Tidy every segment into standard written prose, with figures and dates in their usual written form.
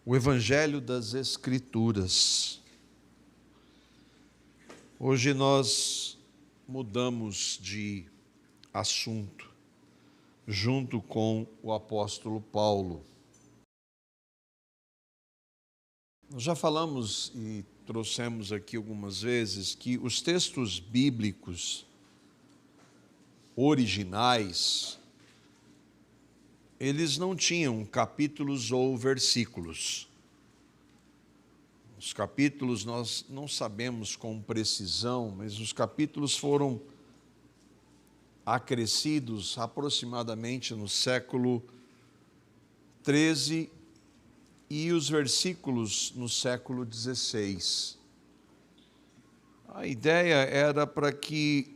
O Evangelho das Escrituras. Hoje nós mudamos de assunto, junto com o apóstolo Paulo. Nós já falamos e trouxemos aqui algumas vezes que os textos bíblicos originais, eles não tinham capítulos ou versículos. Os capítulos nós não sabemos com precisão, mas os capítulos foram acrescidos aproximadamente no século XIII e os versículos no século XVI. A ideia era para que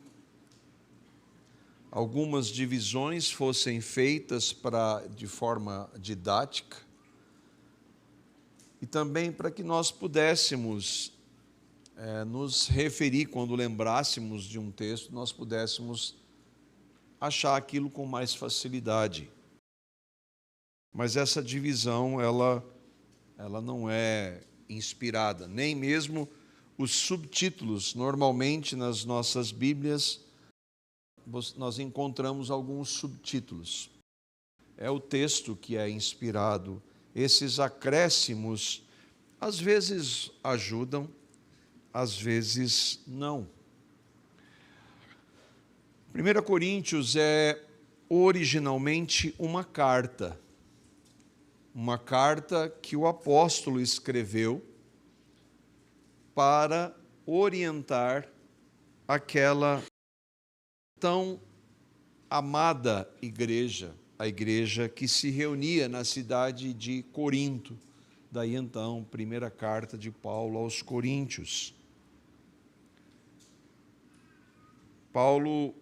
algumas divisões fossem feitas de forma didática e também para que nós pudéssemos nos referir, quando lembrássemos de um texto, nós pudéssemos achar aquilo com mais facilidade. Mas essa divisão, ela não é inspirada, nem mesmo os subtítulos. Normalmente, nas nossas Bíblias, nós encontramos alguns subtítulos. É o texto que é inspirado. Esses acréscimos, às vezes ajudam, às vezes não. 1 Coríntios é originalmente uma carta que o apóstolo escreveu para orientar aquela tão amada igreja, a igreja que se reunia na cidade de Corinto. Daí então, primeira carta de Paulo aos Coríntios. Paulo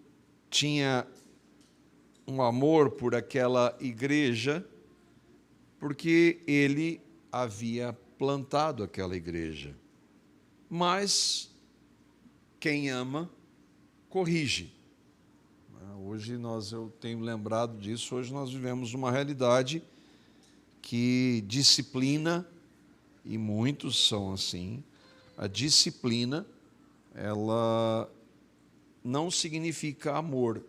tinha um amor por aquela igreja, porque ele havia plantado aquela igreja. Mas quem ama, corrige. Hoje eu tenho lembrado disso, hoje nós vivemos uma realidade que disciplina, e muitos são assim, a disciplina, ela não significa amor,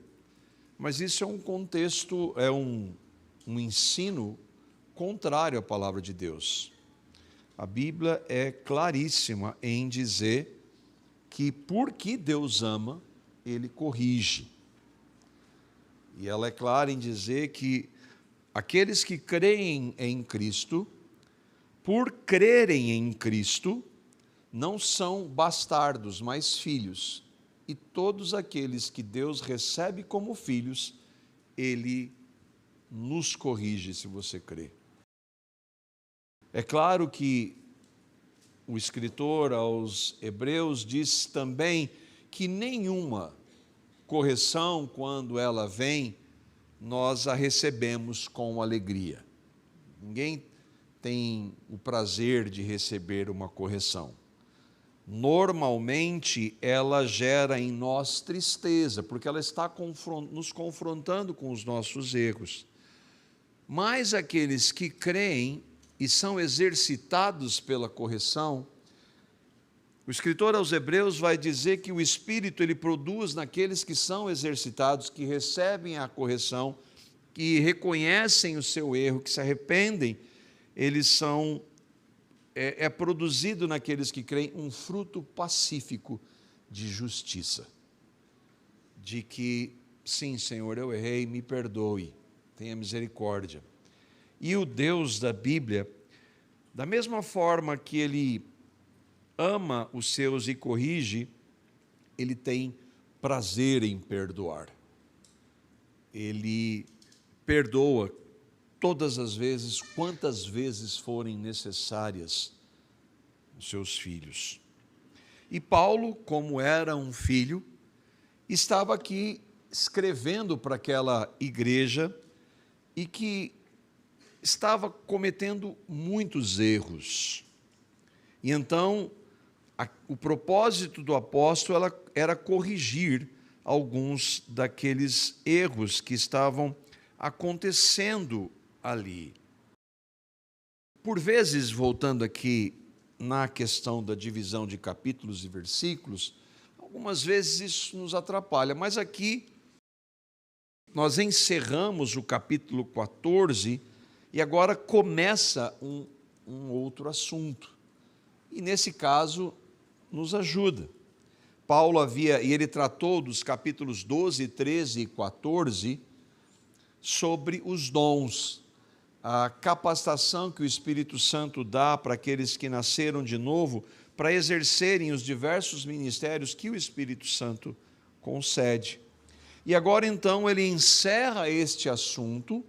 mas isso é um contexto, é um ensino contrário à palavra de Deus. A Bíblia é claríssima em dizer que porque Deus ama, Ele corrige. E ela é clara em dizer que aqueles que creem em Cristo, por crerem em Cristo, não são bastardos, mas filhos. E todos aqueles que Deus recebe como filhos, Ele nos corrige se você crê. É claro que o escritor aos Hebreus diz também que nenhuma correção, quando ela vem, nós a recebemos com alegria. Ninguém tem o prazer de receber uma correção. Normalmente, ela gera em nós tristeza, porque ela está nos confrontando com os nossos erros. Mas aqueles que creem e são exercitados pela correção, o escritor aos Hebreus vai dizer que o Espírito ele produz naqueles que são exercitados, que recebem a correção, que reconhecem o seu erro, que se arrependem, eles são, é produzido naqueles que creem um fruto pacífico de justiça. De que, sim, Senhor, eu errei, me perdoe, tenha misericórdia. E o Deus da Bíblia, da mesma forma que Ele ama os seus e corrige, Ele tem prazer em perdoar. Ele perdoa todas as vezes, quantas vezes forem necessárias, os seus filhos. E Paulo, como era um filho, estava aqui escrevendo para aquela igreja e que estava cometendo muitos erros. E então, o propósito do apóstolo era corrigir alguns daqueles erros que estavam acontecendo ali. Por vezes, voltando aqui na questão da divisão de capítulos e versículos, algumas vezes isso nos atrapalha, mas aqui nós encerramos o capítulo 14 e agora começa um outro assunto. E nesse caso, nos ajuda. Paulo e ele tratou dos capítulos 12, 13 e 14 sobre os dons, a capacitação que o Espírito Santo dá para aqueles que nasceram de novo, para exercerem os diversos ministérios que o Espírito Santo concede. E agora então ele encerra este assunto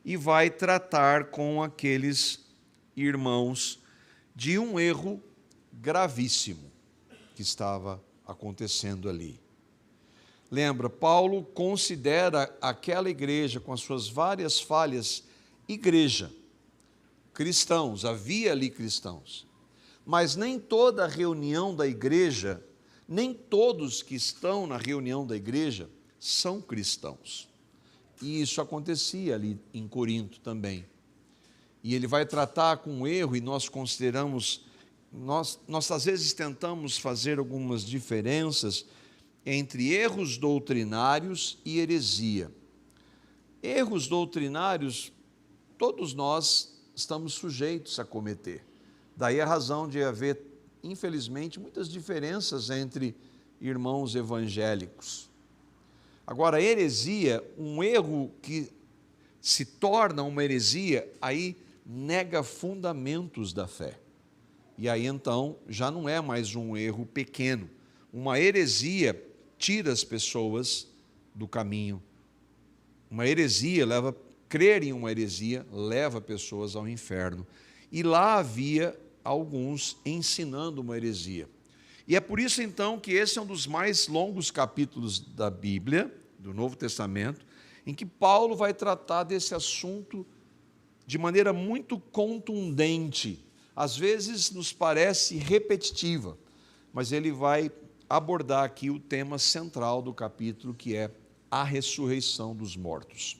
e vai tratar com aqueles irmãos de um erro gravíssimo que estava acontecendo ali. Lembra, Paulo considera aquela igreja com as suas várias falhas, igreja, cristãos, havia ali cristãos, mas nem toda a reunião da igreja, nem todos que estão na reunião da igreja são cristãos. E isso acontecia ali em Corinto também. E ele vai tratar com um erro, e nós consideramos, nós às vezes tentamos fazer algumas diferenças entre erros doutrinários e heresia. Erros doutrinários, todos nós estamos sujeitos a cometer. Daí a razão de haver, infelizmente, muitas diferenças entre irmãos evangélicos. Agora, heresia, um erro que se torna uma heresia, aí nega fundamentos da fé. E aí então já não é mais um erro pequeno. Uma heresia tira as pessoas do caminho. Uma heresia crer em uma heresia leva pessoas ao inferno. E lá havia alguns ensinando uma heresia. E é por isso então que esse é um dos mais longos capítulos da Bíblia, do Novo Testamento, em que Paulo vai tratar desse assunto de maneira muito contundente. Às vezes nos parece repetitiva, mas ele vai abordar aqui o tema central do capítulo, que é a ressurreição dos mortos.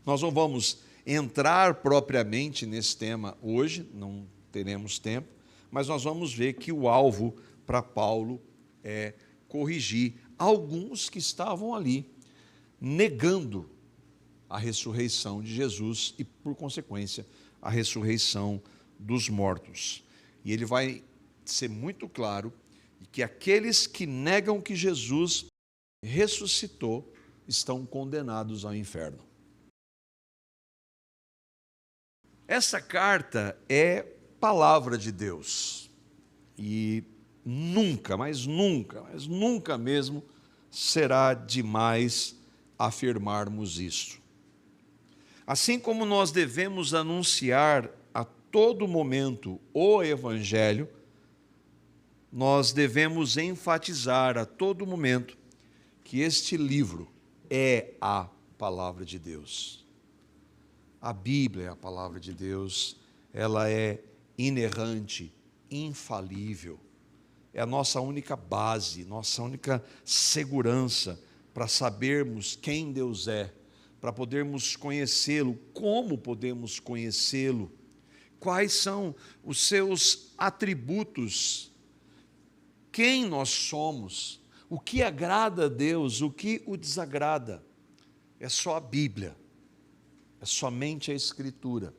Nós não vamos entrar propriamente nesse tema hoje, não teremos tempo, mas nós vamos ver que o alvo para Paulo é corrigir alguns que estavam ali negando a ressurreição de Jesus e, por consequência, a ressurreição dos mortos. E ele vai ser muito claro que aqueles que negam que Jesus ressuscitou estão condenados ao inferno. Essa carta é palavra de Deus e nunca, mas nunca mesmo será demais afirmarmos isso. Assim como nós devemos anunciar a todo momento o Evangelho, nós devemos enfatizar a todo momento que este livro é a palavra de Deus. A Bíblia é a palavra de Deus, ela é inerrante, infalível. É a nossa única base, nossa única segurança para sabermos quem Deus é, para podermos conhecê-lo, como podemos conhecê-lo, quais são os seus atributos, quem nós somos, o que agrada a Deus, o que o desagrada. É só a Bíblia, é somente a Escritura.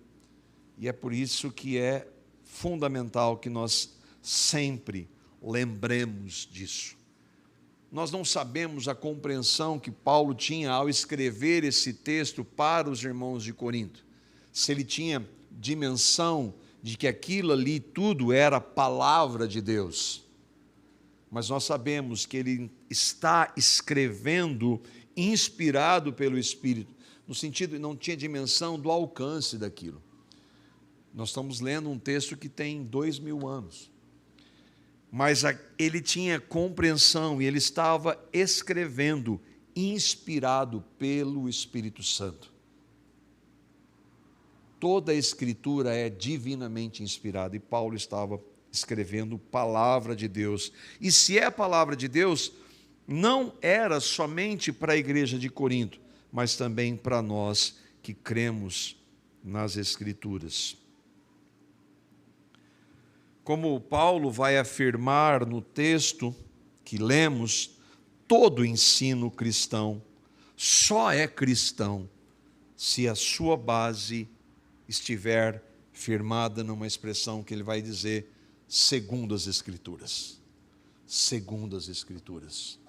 E é por isso que é fundamental que nós sempre lembremos disso. Nós não sabemos a compreensão que Paulo tinha ao escrever esse texto para os irmãos de Corinto. Se ele tinha dimensão de que aquilo ali tudo era palavra de Deus. Mas nós sabemos que ele está escrevendo inspirado pelo Espírito, no sentido de não tinha dimensão do alcance daquilo. Nós estamos lendo um texto que tem 2000 anos. Mas ele tinha compreensão e ele estava escrevendo, inspirado pelo Espírito Santo. Toda a Escritura é divinamente inspirada e Paulo estava escrevendo palavra de Deus. E se é palavra de Deus, não era somente para a igreja de Corinto, mas também para nós que cremos nas Escrituras. Como Paulo vai afirmar no texto que lemos, todo ensino cristão só é cristão se a sua base estiver firmada numa expressão que ele vai dizer, segundo as Escrituras. Segundo as Escrituras.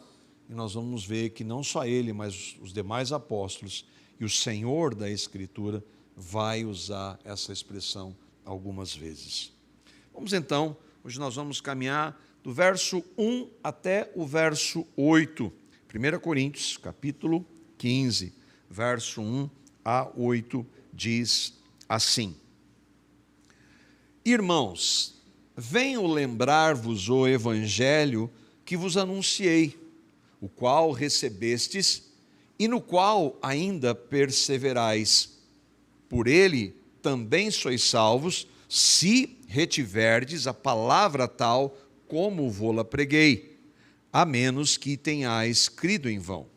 E nós vamos ver que não só ele, mas os demais apóstolos e o Senhor da Escritura vai usar essa expressão algumas vezes. Vamos então, hoje nós vamos caminhar do verso 1 até o verso 8. 1 Coríntios, capítulo 15, verso 1 a 8, diz assim: Irmãos, venho lembrar-vos o evangelho que vos anunciei, o qual recebestes e no qual ainda perseverais. Por ele também sois salvos, se retiverdes a palavra tal como vô-la preguei, a menos que tenhais crido em vão.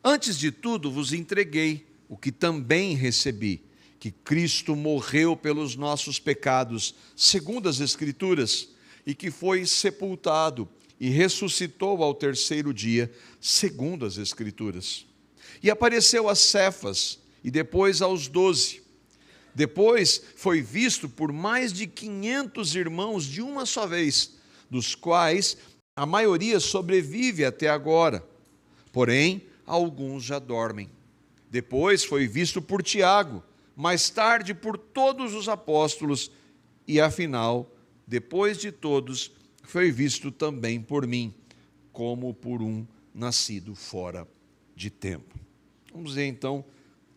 Antes de tudo vos entreguei o que também recebi, que Cristo morreu pelos nossos pecados, segundo as Escrituras, e que foi sepultado e ressuscitou ao terceiro dia, segundo as Escrituras. E apareceu a Cefas, e depois aos 12. Depois foi visto por mais de 500 irmãos de uma só vez, dos quais a maioria sobrevive até agora, porém alguns já dormem. Depois foi visto por Tiago, mais tarde por todos os apóstolos, e afinal, depois de todos, foi visto também por mim, como por um nascido fora de tempo. Vamos ver então,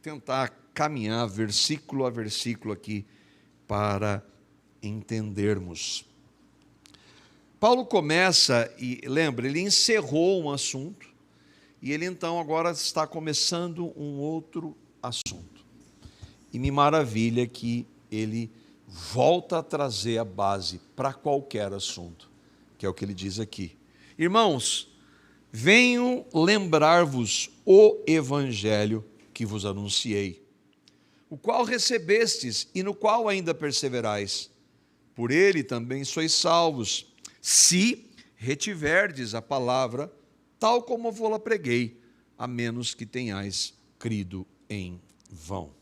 tentar caminhar versículo a versículo aqui para entendermos. Paulo começa, e lembra, ele encerrou um assunto, e ele então agora está começando um outro assunto. E me maravilha que ele volta a trazer a base para qualquer assunto, que é o que ele diz aqui. Irmãos, venho lembrar-vos o evangelho que vos anunciei, o qual recebestes e no qual ainda perseverais. Por ele também sois salvos, se retiverdes a palavra, tal como vô-la preguei, a menos que tenhais crido em vão.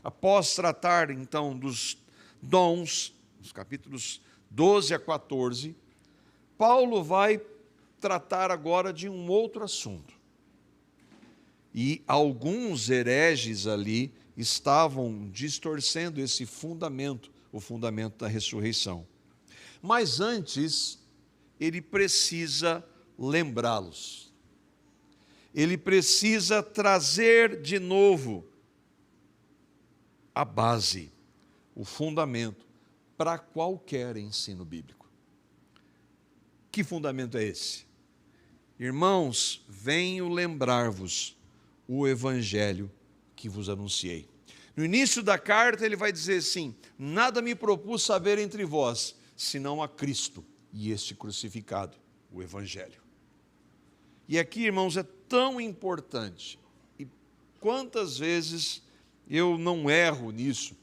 Após tratar então dos dons, nos capítulos 12 a 14, Paulo vai tratar agora de um outro assunto. E alguns hereges ali estavam distorcendo esse fundamento, o fundamento da ressurreição. Mas antes, ele precisa lembrá-los. Ele precisa trazer de novo a base, o fundamento para qualquer ensino bíblico. Que fundamento é esse? Irmãos, venho lembrar-vos o evangelho que vos anunciei. No início da carta ele vai dizer assim: nada me propus saber entre vós, senão a Cristo e este crucificado, o evangelho. E aqui, irmãos, é tão importante, e quantas vezes eu não erro nisso,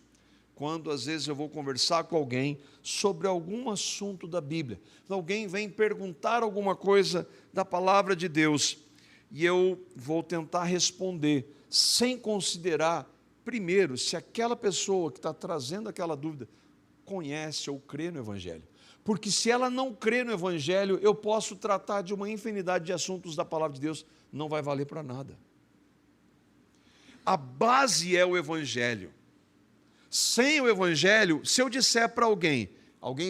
quando às vezes eu vou conversar com alguém sobre algum assunto da Bíblia, alguém vem perguntar alguma coisa da palavra de Deus, e eu vou tentar responder, sem considerar, primeiro, se aquela pessoa que está trazendo aquela dúvida conhece ou crê no Evangelho. Porque se ela não crê no Evangelho, eu posso tratar de uma infinidade de assuntos da palavra de Deus, não vai valer para nada. A base é o Evangelho. Sem o Evangelho, se eu disser para alguém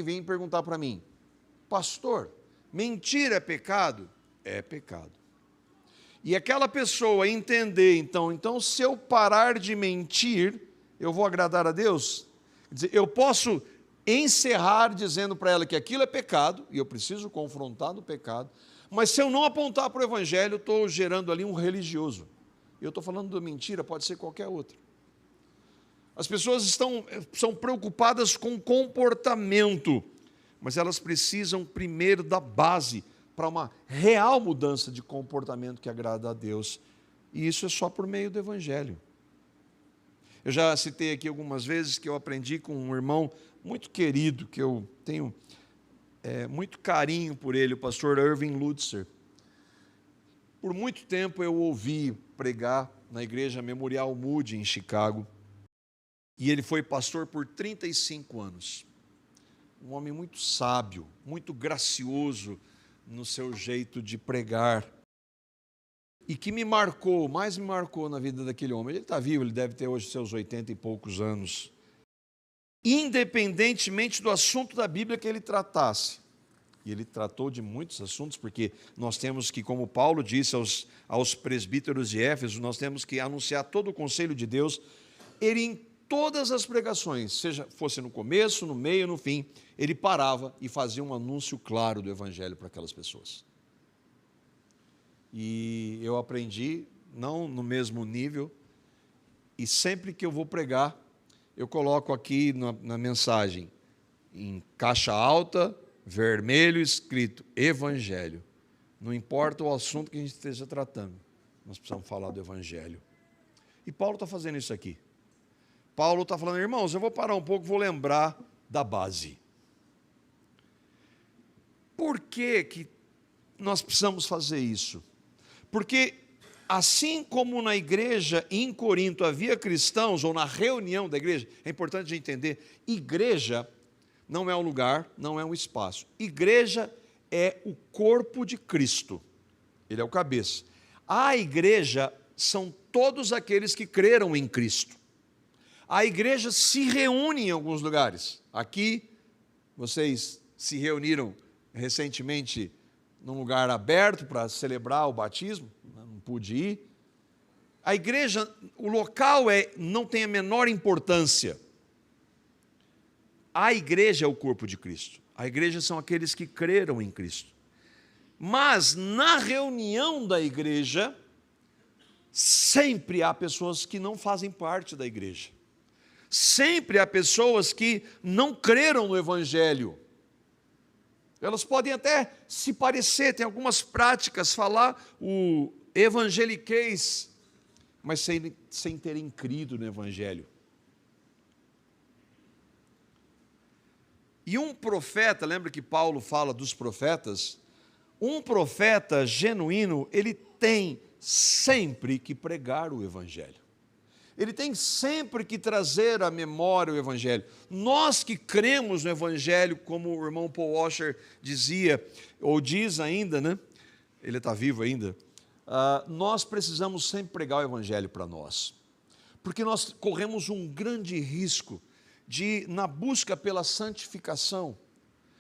vem perguntar para mim: pastor, mentira é pecado? É pecado. E aquela pessoa entender, então se eu parar de mentir, eu vou agradar a Deus? Quer dizer, eu posso encerrar dizendo para ela que aquilo é pecado, e eu preciso confrontar no pecado, mas se eu não apontar para o Evangelho, eu estou gerando ali um religioso. Eu estou falando de mentira, pode ser qualquer outra. As pessoas são preocupadas com comportamento, mas elas precisam primeiro da base para uma real mudança de comportamento que agrada a Deus. E isso é só por meio do Evangelho. Eu já citei aqui algumas vezes que eu aprendi com um irmão muito querido, que eu tenho muito carinho por ele, o pastor Irving Lutzer. Por muito tempo eu ouvi pregar na igreja Memorial Moody, em Chicago, e ele foi pastor por 35 anos. Um homem muito sábio, muito gracioso no seu jeito de pregar, e que mais me marcou na vida daquele homem. Ele está vivo, ele deve ter hoje seus 80 e poucos anos. Independentemente do assunto da Bíblia que ele tratasse, e ele tratou de muitos assuntos, porque nós temos que, como Paulo disse aos presbíteros de Éfeso, nós temos que anunciar todo o conselho de Deus. Ele, em todas as pregações, seja fosse no começo, no meio, no fim, ele parava e fazia um anúncio claro do Evangelho para aquelas pessoas. E eu aprendi, não no mesmo nível, e sempre que eu vou pregar, eu coloco aqui na mensagem, em caixa alta, vermelho, escrito Evangelho. Não importa o assunto que a gente esteja tratando, nós precisamos falar do Evangelho. E Paulo está fazendo isso aqui. Paulo está falando, irmãos, eu vou parar um pouco, vou lembrar da base. Por que nós precisamos fazer isso? Porque assim como na igreja em Corinto havia cristãos, ou na reunião da igreja, é importante a gente entender, igreja não é um lugar, não é um espaço. Igreja é o corpo de Cristo. Ele é o cabeça. A igreja são todos aqueles que creram em Cristo. A igreja se reúne em alguns lugares. Aqui, vocês se reuniram recentemente num lugar aberto para celebrar o batismo, não pude ir. A igreja, o local não tem a menor importância. A igreja é o corpo de Cristo. A igreja são aqueles que creram em Cristo. Mas na reunião da igreja, sempre há pessoas que não fazem parte da igreja. Sempre há pessoas que não creram no Evangelho. Elas podem até se parecer, tem algumas práticas, falar o evangeliquez, mas sem terem crido no Evangelho. E um profeta, lembra que Paulo fala dos profetas? Um profeta genuíno, ele tem sempre que pregar o Evangelho. Ele tem sempre que trazer à memória o Evangelho. Nós que cremos no Evangelho, como o irmão Paul Washer dizia, ou diz ainda, né? Ele está vivo ainda. Nós precisamos sempre pregar o Evangelho para nós. Porque nós corremos um grande risco de, na busca pela santificação,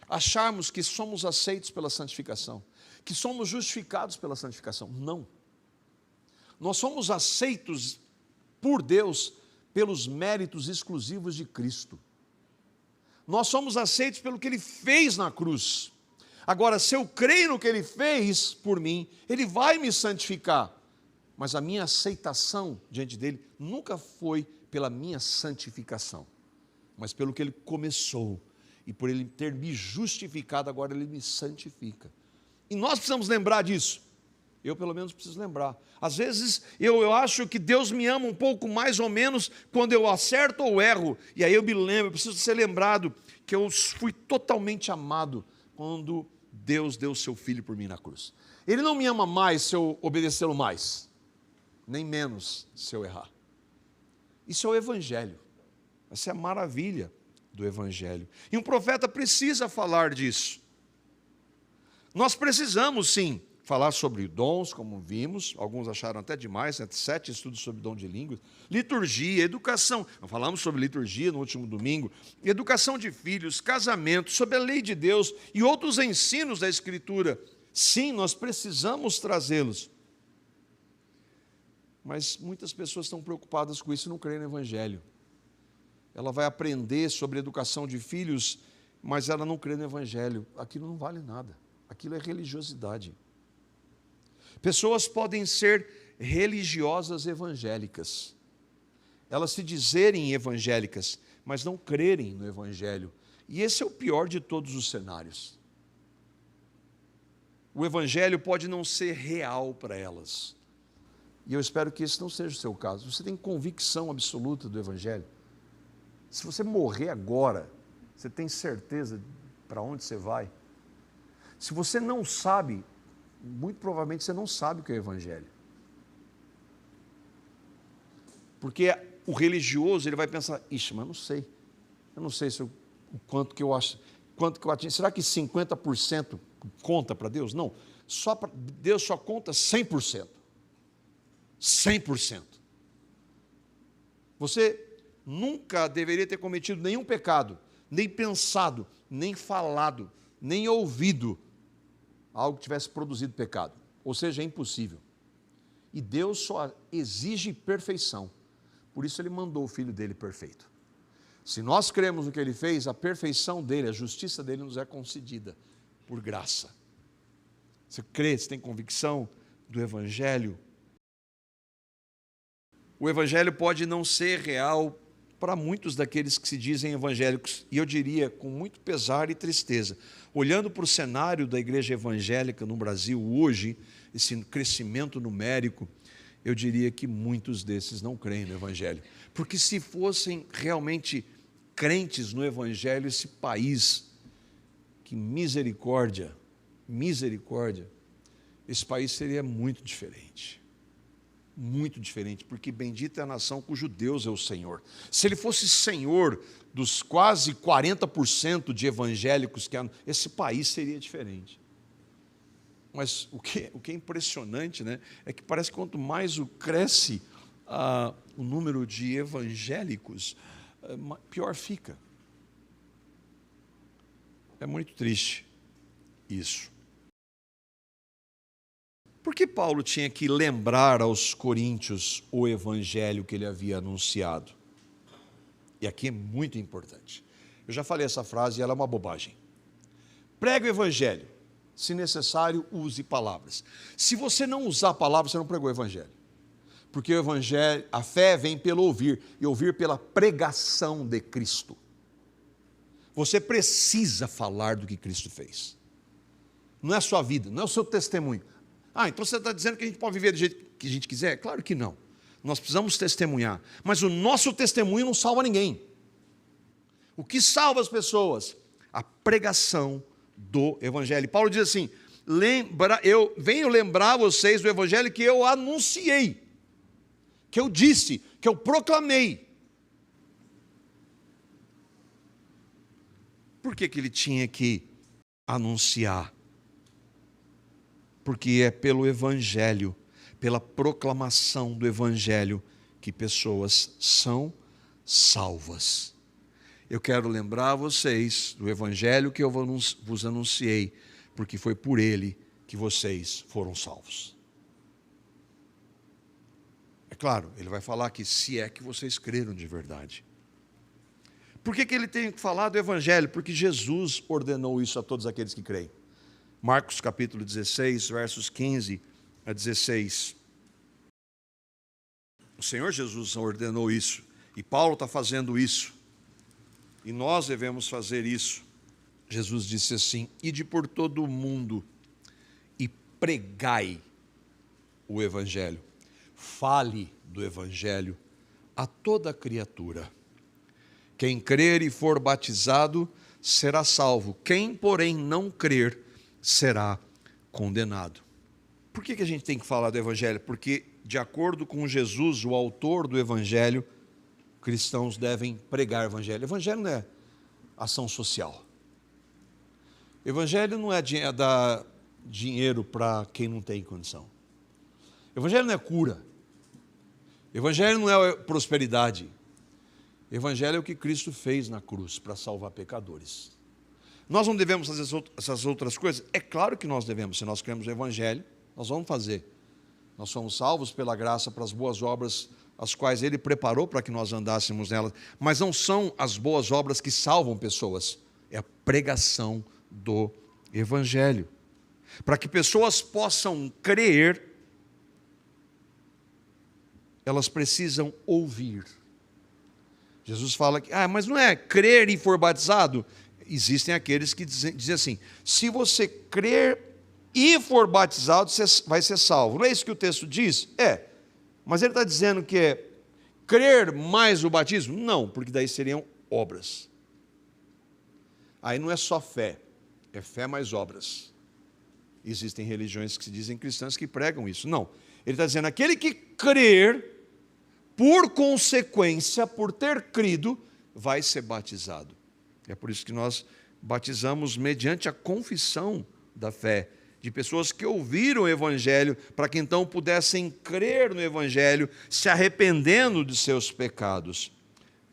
acharmos que somos aceitos pela santificação, que somos justificados pela santificação. Não. Nós somos aceitos por Deus pelos méritos exclusivos de Cristo. Nós somos aceitos pelo que Ele fez na cruz. Agora, se eu creio no que Ele fez por mim, Ele vai me santificar. Mas a minha aceitação diante dEle nunca foi pela minha santificação, mas pelo que Ele começou. E por Ele ter me justificado, agora Ele me santifica. E nós precisamos lembrar disso. Eu, pelo menos, preciso lembrar. Às vezes, eu acho que Deus me ama um pouco mais ou menos quando eu acerto ou erro. E aí eu me lembro, eu preciso ser lembrado que eu fui totalmente amado quando Deus deu o seu Filho por mim na cruz. Ele não me ama mais se eu obedecê-lo mais, nem menos se eu errar. Isso é o Evangelho. Essa é a maravilha do Evangelho. E um profeta precisa falar disso. Nós precisamos, sim, falar sobre dons, como vimos, alguns acharam até demais, 7 estudos sobre dom de línguas, liturgia, educação, nós falamos sobre liturgia no último domingo, educação de filhos, casamento, sobre a lei de Deus e outros ensinos da Escritura. Sim, nós precisamos trazê-los. Mas muitas pessoas estão preocupadas com isso e não creem no Evangelho. Ela vai aprender sobre educação de filhos, mas ela não crê no Evangelho. Aquilo não vale nada, aquilo é religiosidade. Pessoas podem ser religiosas evangélicas, elas se dizerem evangélicas, mas não crerem no Evangelho. E esse é o pior de todos os cenários. O Evangelho pode não ser real para elas. E eu espero que esse não seja o seu caso. Você tem convicção absoluta do Evangelho. Se você morrer agora, Você tem certeza para onde você vai? Se você não sabe, muito provavelmente você não sabe o que é o Evangelho. Porque o religioso, ele vai pensar, ixi, mas eu não sei se o quanto que eu acho, quanto que eu atingo. Será que 50% conta para Deus? Não, Deus só conta 100%. 100%. Você nunca deveria ter cometido nenhum pecado, nem pensado, nem falado, nem ouvido algo que tivesse produzido pecado. Ou seja, é impossível. E Deus só exige perfeição. Por isso Ele mandou o Filho dele perfeito. Se nós cremos no que Ele fez, a perfeição dele, a justiça dele nos é concedida por graça. Você crê, você tem convicção do Evangelho? O Evangelho pode não ser real para muitos daqueles que se dizem evangélicos, e eu diria com muito pesar e tristeza, olhando para o cenário da igreja evangélica no Brasil hoje, esse crescimento numérico, eu diria que muitos desses não creem no Evangelho, porque se fossem realmente crentes no Evangelho, esse país, que misericórdia, esse país seria muito diferente. Muito diferente, porque bendita é a nação cujo Deus é o Senhor. Se Ele fosse Senhor dos quase 40% de evangélicos que há, esse país seria diferente. Mas o que é impressionante, né, é que parece que quanto mais cresce o número de evangélicos, pior fica. É muito triste isso. Por que Paulo tinha que lembrar aos coríntios o evangelho que ele havia anunciado? E aqui é muito importante. Eu já falei essa frase e ela é uma bobagem. Pregue o evangelho. Se necessário, use palavras. Se você não usar palavras, você não pregou o evangelho. Porque o evangelho, a fé vem pelo ouvir, e ouvir pela pregação de Cristo. Você precisa falar do que Cristo fez. Não é a sua vida, não é o seu testemunho. Então você está dizendo que a gente pode viver do jeito que a gente quiser? Claro que não. Nós precisamos testemunhar. Mas o nosso testemunho não salva ninguém. O que salva as pessoas? A pregação do Evangelho. Paulo diz assim, eu venho lembrar vocês do Evangelho que eu anunciei, que eu disse, que eu proclamei. Por que ele tinha que anunciar? Porque é pelo Evangelho, pela proclamação do Evangelho, que pessoas são salvas. Eu quero lembrar vocês do Evangelho que eu vos anunciei, porque foi por ele que vocês foram salvos. É claro, ele vai falar que se é que vocês creram de verdade. Por que ele tem que falar do Evangelho? Porque Jesus ordenou isso a todos aqueles que creem. Marcos capítulo 16, versos 15 a 16. O Senhor Jesus ordenou isso, e Paulo está fazendo isso, e nós devemos fazer isso. Jesus disse assim, ide por todo o mundo e pregai o Evangelho, fale do Evangelho a toda criatura. Quem crer e for batizado será salvo, quem porém não crer será condenado. Por que a gente tem que falar do Evangelho? Porque, de acordo com Jesus, o autor do Evangelho, cristãos devem pregar o Evangelho. O Evangelho não é ação social. O Evangelho não é dar dinheiro para quem não tem condição. O Evangelho não é cura. O Evangelho não é prosperidade. O Evangelho é o que Cristo fez na cruz para salvar pecadores. Nós não devemos fazer essas outras coisas? É claro que nós devemos, se nós cremos no Evangelho, nós vamos fazer. Nós somos salvos pela graça para as boas obras, as quais Ele preparou para que nós andássemos nelas, mas não são as boas obras que salvam pessoas, é a pregação do Evangelho. Para que pessoas possam crer, elas precisam ouvir. Jesus fala que, mas não é crer e for batizado? Existem aqueles que dizem assim, se você crer e for batizado, você vai ser salvo. Não é isso que o texto diz? Mas ele está dizendo que é crer mais o batismo? Não, porque daí seriam obras. aí não é só fé, é fé mais obras. Existem religiões que se dizem cristãs que pregam isso. Não, ele está dizendo, aquele que crer, por consequência, por ter crido, vai ser batizado. É por isso que nós batizamos mediante a confissão da fé, de pessoas que ouviram o Evangelho, para que então pudessem crer no Evangelho, se arrependendo de seus pecados.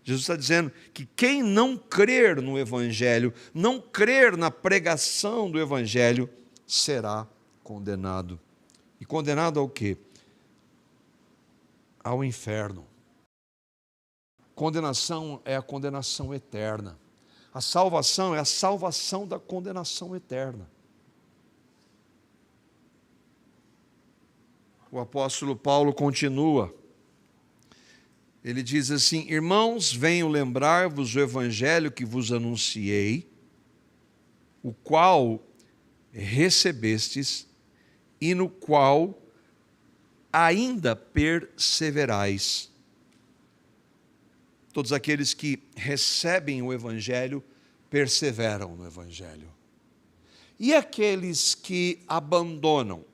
Jesus está dizendo que quem não crer no Evangelho, não crer na pregação do Evangelho, será condenado. E condenado ao quê? Ao inferno. Condenação é a condenação eterna. A salvação é a salvação da condenação eterna. O apóstolo Paulo continua. Ele diz assim: irmãos, venho lembrar-vos o evangelho que vos anunciei, o qual recebestes e no qual ainda perseverais. Todos aqueles que recebem o evangelho perseveram no evangelho. E aqueles que abandonam?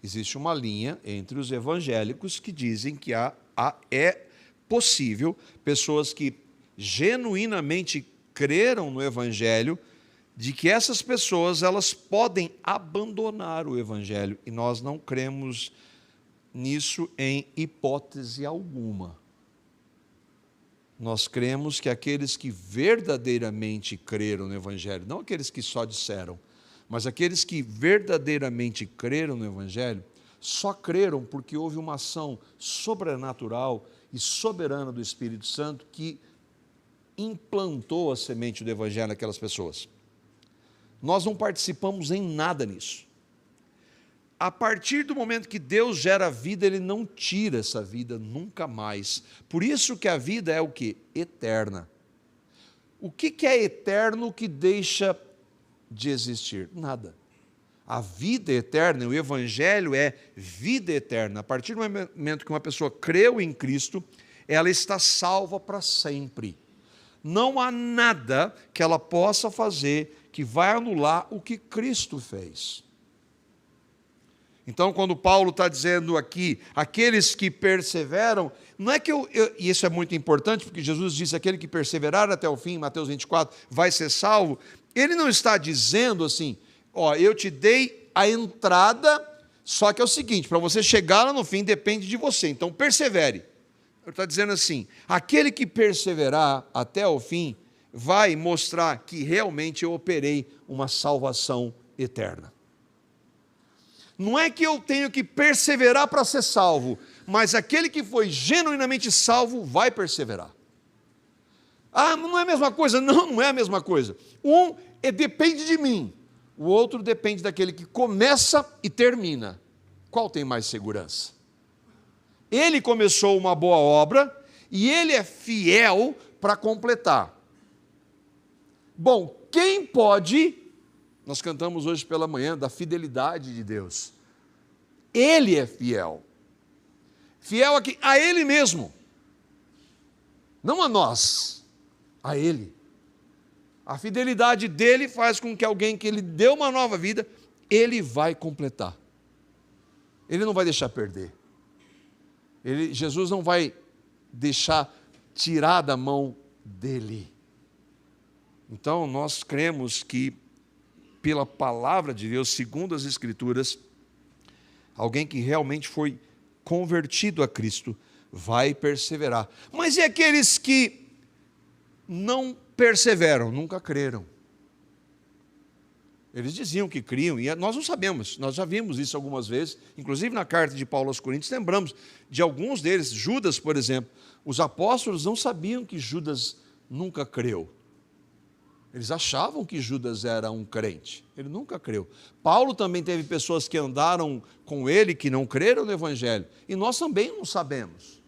Existe uma linha entre os evangélicos que dizem que é possível pessoas que genuinamente creram no evangelho, de que essas pessoas elas podem abandonar o evangelho, e nós não cremos nisso em hipótese alguma. Nós cremos que aqueles que verdadeiramente creram no evangelho, não aqueles que só disseram, mas aqueles que verdadeiramente creram no evangelho, só creram porque houve uma ação sobrenatural e soberana do Espírito Santo que implantou a semente do evangelho naquelas pessoas. Nós não participamos em nada nisso. A partir do momento que Deus gera a vida, Ele não tira essa vida nunca mais. Por isso que a vida é o quê? Eterna. O que é eterno que deixa de existir? Nada. A vida eterna, o Evangelho é vida eterna. A partir do momento que uma pessoa creu em Cristo, ela está salva para sempre. Não há nada que ela possa fazer que vai anular o que Cristo fez. Então, quando Paulo está dizendo aqui, aqueles que perseveram, não é que e isso é muito importante, porque Jesus disse, aquele que perseverar até o fim, Mateus 24, vai ser salvo. Ele não está dizendo assim, ó, eu te dei a entrada, só que é o seguinte, para você chegar lá no fim depende de você, então persevere. Ele está dizendo assim, aquele que perseverar até o fim, vai mostrar que realmente eu operei uma salvação eterna. Não é que eu tenho que perseverar para ser salvo, mas aquele que foi genuinamente salvo vai perseverar. Ah, não é a mesma coisa? Não, não é a mesma coisa. Um depende de mim, o outro depende daquele que começa e termina. Qual tem mais segurança? Ele começou uma boa obra e ele é fiel para completar. Bom, quem pode... Nós cantamos hoje pela manhã da fidelidade de Deus. Ele é fiel. Fiel a Ele mesmo. Não a nós, a Ele. A fidelidade dele faz com que alguém que Ele deu uma nova vida, Ele vai completar. Ele não vai deixar perder. Jesus não vai deixar tirar da mão dele. Então, nós cremos que pela palavra de Deus, segundo as Escrituras, alguém que realmente foi convertido a Cristo vai perseverar. Mas e aqueles que não perseveram, nunca creram? Eles diziam que criam, e nós não sabemos, nós já vimos isso algumas vezes, inclusive na carta de Paulo aos Coríntios, lembramos de alguns deles, Judas, por exemplo. Os apóstolos não sabiam que Judas nunca creu. Eles achavam que Judas era um crente, ele nunca creu. Paulo também teve pessoas que andaram com ele, que não creram no Evangelho, e nós também não sabemos.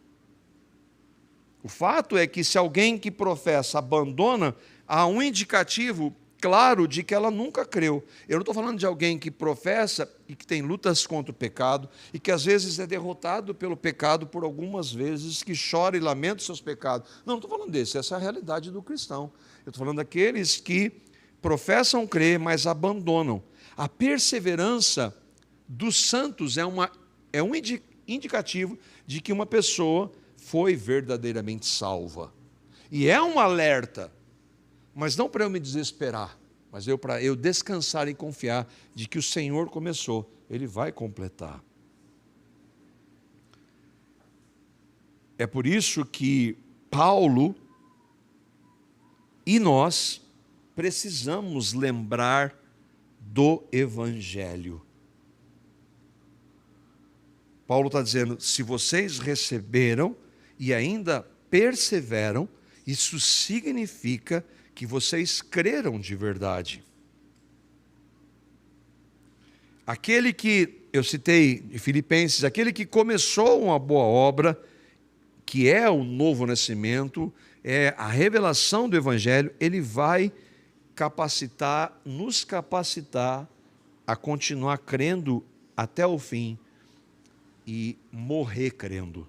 O fato é que se alguém que professa abandona, há um indicativo claro de que ela nunca creu. Eu não estou falando de alguém que professa e que tem lutas contra o pecado, e que às vezes é derrotado pelo pecado por algumas vezes, que chora e lamenta os seus pecados. Não estou falando desse, essa é a realidade do cristão. Eu estou falando daqueles que professam crer, mas abandonam. A perseverança dos santos é um indicativo de que uma pessoa foi verdadeiramente salva. E é um alerta, mas não para eu me desesperar, mas para eu descansar e confiar de que o Senhor começou, Ele vai completar. É por isso que Paulo e nós precisamos lembrar do Evangelho. Paulo está dizendo, se vocês receberam e ainda perseveram, isso significa que vocês creram de verdade. Aquele que, eu citei em Filipenses, aquele que começou uma boa obra, que é o novo nascimento, é a revelação do Evangelho, ele vai nos capacitar a continuar crendo até o fim e morrer crendo.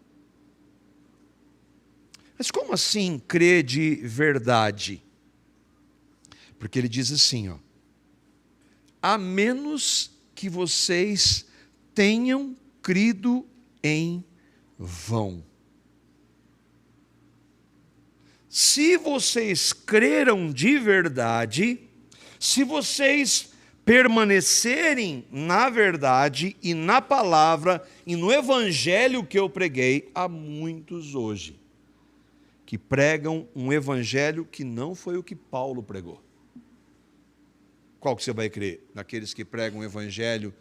Mas como assim crer de verdade? Porque ele diz assim, ó, a menos que vocês tenham crido em vão. Se vocês creram de verdade, se vocês permanecerem na verdade e na palavra e no evangelho que eu preguei, há muitos hoje que pregam um evangelho que não foi o que Paulo pregou. Qual que você vai crer? Naqueles que pregam um evangelho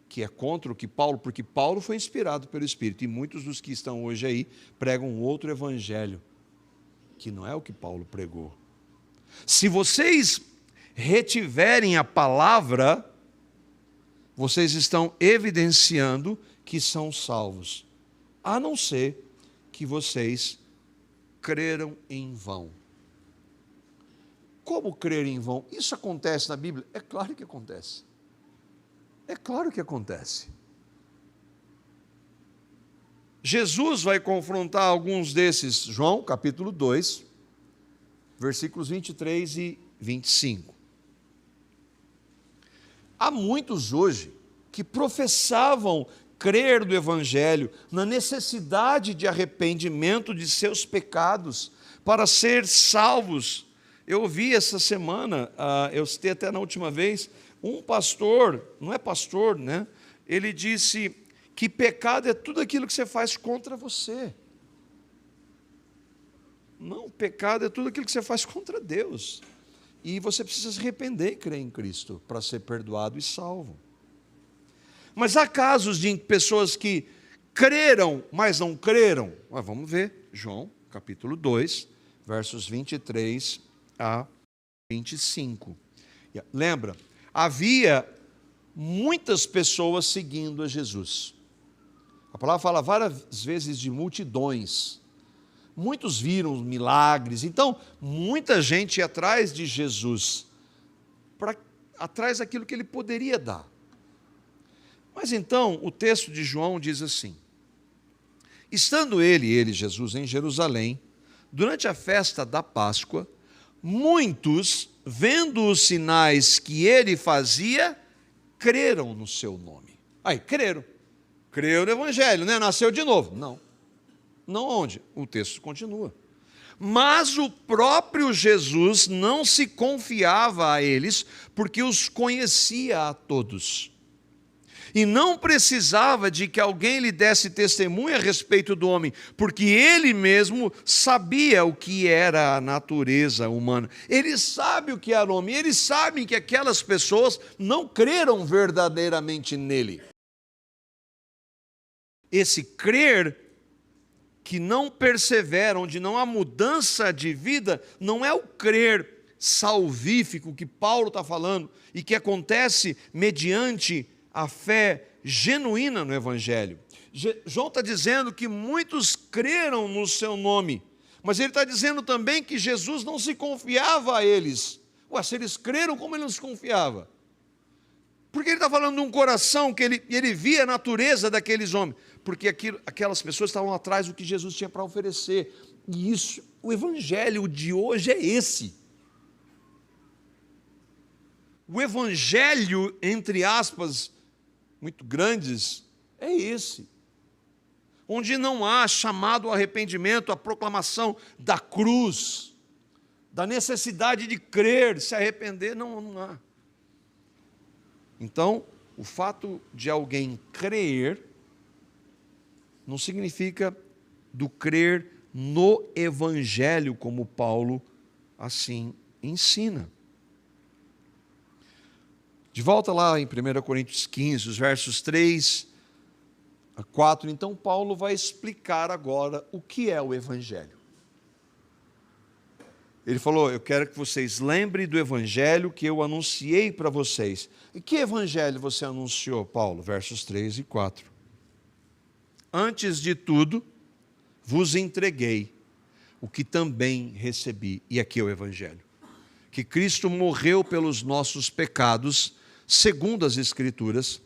que é contra o que Paulo, porque Paulo foi inspirado pelo Espírito, e muitos dos que estão hoje aí pregam um outro evangelho, que não é o que Paulo pregou. Se vocês retiverem a palavra, vocês estão evidenciando que são salvos, a não ser que vocês creram em vão. Como crer em vão? Isso acontece na Bíblia? É claro que acontece. É claro que acontece. Jesus vai confrontar alguns desses, João, capítulo 2, versículos 23 e 25. Há muitos hoje que professavam crer do Evangelho, na necessidade de arrependimento de seus pecados, para ser salvos. Eu ouvi essa semana, eu citei até na última vez, um pastor, não é pastor, né? Ele disse que pecado é tudo aquilo que você faz contra você. Não, pecado é tudo aquilo que você faz contra Deus. E você precisa se arrepender e crer em Cristo para ser perdoado e salvo. Mas há casos de pessoas que creram, mas não creram. Mas vamos ver, João, capítulo 2, versos 23 a 25. Lembra? Havia muitas pessoas seguindo a Jesus. A palavra fala várias vezes de multidões. Muitos viram milagres. Então, muita gente ia atrás de Jesus, atrás daquilo que ele poderia dar. Mas então, o texto de João diz assim: estando ele, Jesus, em Jerusalém, durante a festa da Páscoa, muitos, vendo os sinais que ele fazia, creram no seu nome. Aí, creram. Creu no Evangelho, né? Nasceu de novo. Não. Não onde? O texto continua. Mas o próprio Jesus não se confiava a eles, porque os conhecia a todos. E não precisava de que alguém lhe desse testemunho a respeito do homem, porque ele mesmo sabia o que era a natureza humana. Ele sabe o que era o homem, eles sabem que aquelas pessoas não creram verdadeiramente nele. Esse crer que não persevera, onde não há mudança de vida, não é o crer salvífico que Paulo está falando e que acontece mediante a fé genuína no Evangelho. João está dizendo que muitos creram no seu nome, mas ele está dizendo também que Jesus não se confiava a eles. Ué, se eles creram, como ele não se confiava? Porque ele está falando de um coração que ele via a natureza daqueles homens, porque aquelas pessoas estavam atrás do que Jesus tinha para oferecer. E isso, o Evangelho de hoje é esse. O evangelho, entre aspas, muito grandes, é esse. Onde não há chamado ao arrependimento, a proclamação da cruz, da necessidade de crer, de se arrepender, não há. Então, o fato de alguém crer não significa do crer no evangelho, como Paulo assim ensina. De volta lá em 1 Coríntios 15, os versos 3 a 4, então Paulo vai explicar agora o que é o evangelho. Ele falou, eu quero que vocês lembrem do evangelho que eu anunciei para vocês. E que evangelho você anunciou, Paulo? Versos 3 e 4. Antes de tudo, vos entreguei o que também recebi. E aqui é o evangelho. Que Cristo morreu pelos nossos pecados, segundo as Escrituras,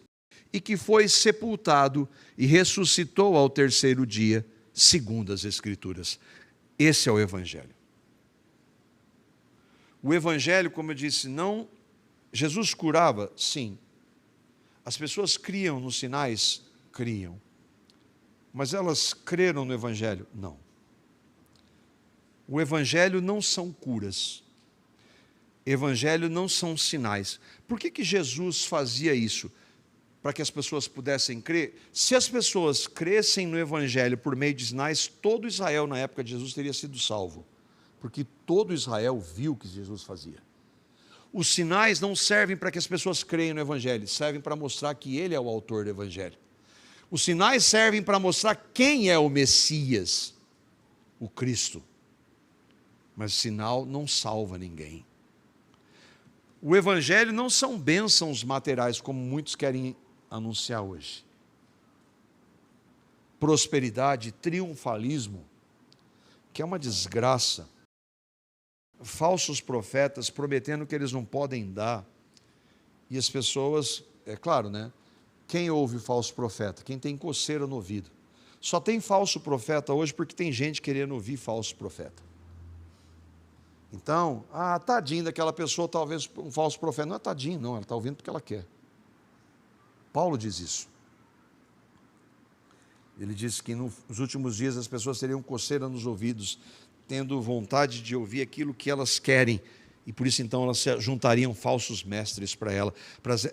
e que foi sepultado e ressuscitou ao terceiro dia, segundo as Escrituras. Esse é o evangelho. O evangelho, como eu disse, não... Jesus curava? Sim. As pessoas criam nos sinais? Criam. Mas elas creram no evangelho? Não. O evangelho não são curas. Evangelho não são sinais. Por que Jesus fazia isso? Para que as pessoas pudessem crer? Se as pessoas crescem no evangelho por meio de sinais, todo Israel na época de Jesus teria sido salvo. Porque todo Israel viu o que Jesus fazia. Os sinais não servem para que as pessoas creiam no evangelho, servem para mostrar que ele é o autor do evangelho. Os sinais servem para mostrar quem é o Messias, o Cristo. Mas o sinal não salva ninguém. O evangelho não são bênçãos materiais, como muitos querem anunciar hoje. Prosperidade, triunfalismo, que é uma desgraça. Falsos profetas prometendo que eles não podem dar. E as pessoas, é claro, né? Quem ouve falso profeta? Quem tem coceira no ouvido. Só tem falso profeta hoje porque tem gente querendo ouvir falso profeta. Então, tadinho daquela pessoa, talvez um falso profeta. Não é tadinho, não, ela está ouvindo porque ela quer. Paulo diz isso. Ele diz que nos últimos dias as pessoas teriam coceira nos ouvidos, tendo vontade de ouvir aquilo que elas querem, e por isso então elas se juntariam falsos mestres para ela.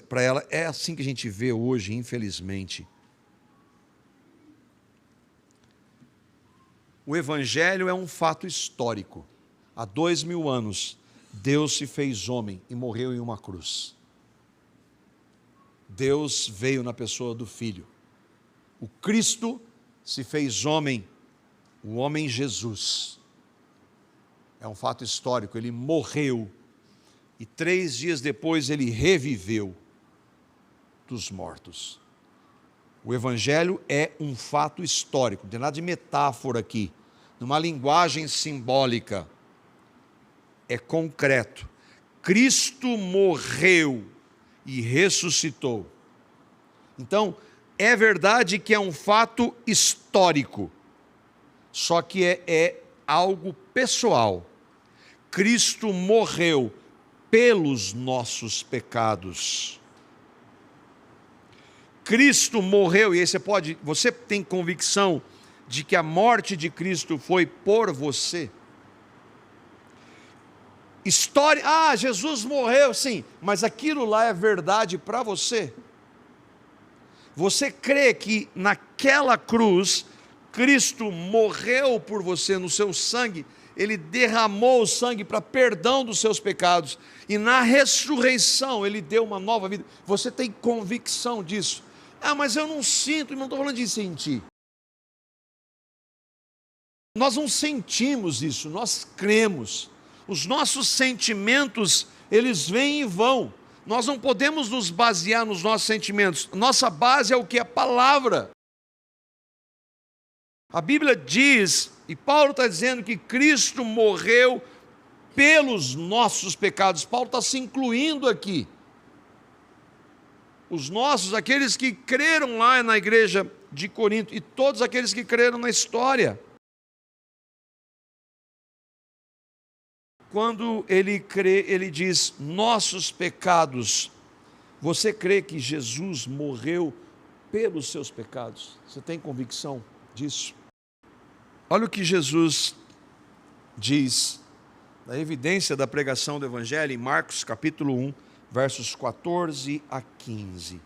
Para ela é assim que a gente vê hoje, infelizmente. O evangelho é um fato histórico. Há 2000 anos, Deus se fez homem e morreu em uma cruz. Deus veio na pessoa do Filho. O Cristo se fez homem, o homem Jesus. É um fato histórico, ele morreu e 3 dias depois ele reviveu dos mortos. O evangelho é um fato histórico, não tem nada de metáfora aqui, numa linguagem simbólica, é concreto. Cristo morreu e ressuscitou. Então, é verdade que é um fato histórico, só que é algo pessoal. Cristo morreu pelos nossos pecados. Cristo morreu, e aí você tem convicção de que a morte de Cristo foi por você? História, Jesus morreu, sim, mas aquilo lá é verdade para você? Você crê que naquela cruz, Cristo morreu por você no seu sangue, ele derramou o sangue para perdão dos seus pecados, e na ressurreição ele deu uma nova vida? Você tem convicção disso? Mas eu não sinto, não estou falando de sentir. Nós não sentimos isso, nós cremos. Os nossos sentimentos, eles vêm e vão. Nós não podemos nos basear nos nossos sentimentos. Nossa base é o que? A palavra. A Bíblia diz, e Paulo está dizendo que Cristo morreu pelos nossos pecados. Paulo está se incluindo aqui. Os nossos, aqueles que creram lá na igreja de Corinto, e todos aqueles que creram na história. quando ele crê, ele diz: nossos pecados. Você crê que Jesus morreu pelos seus pecados? Você tem convicção disso? Olha o que Jesus diz, na evidência da pregação do Evangelho, em Marcos capítulo 1, versos 14 a 15.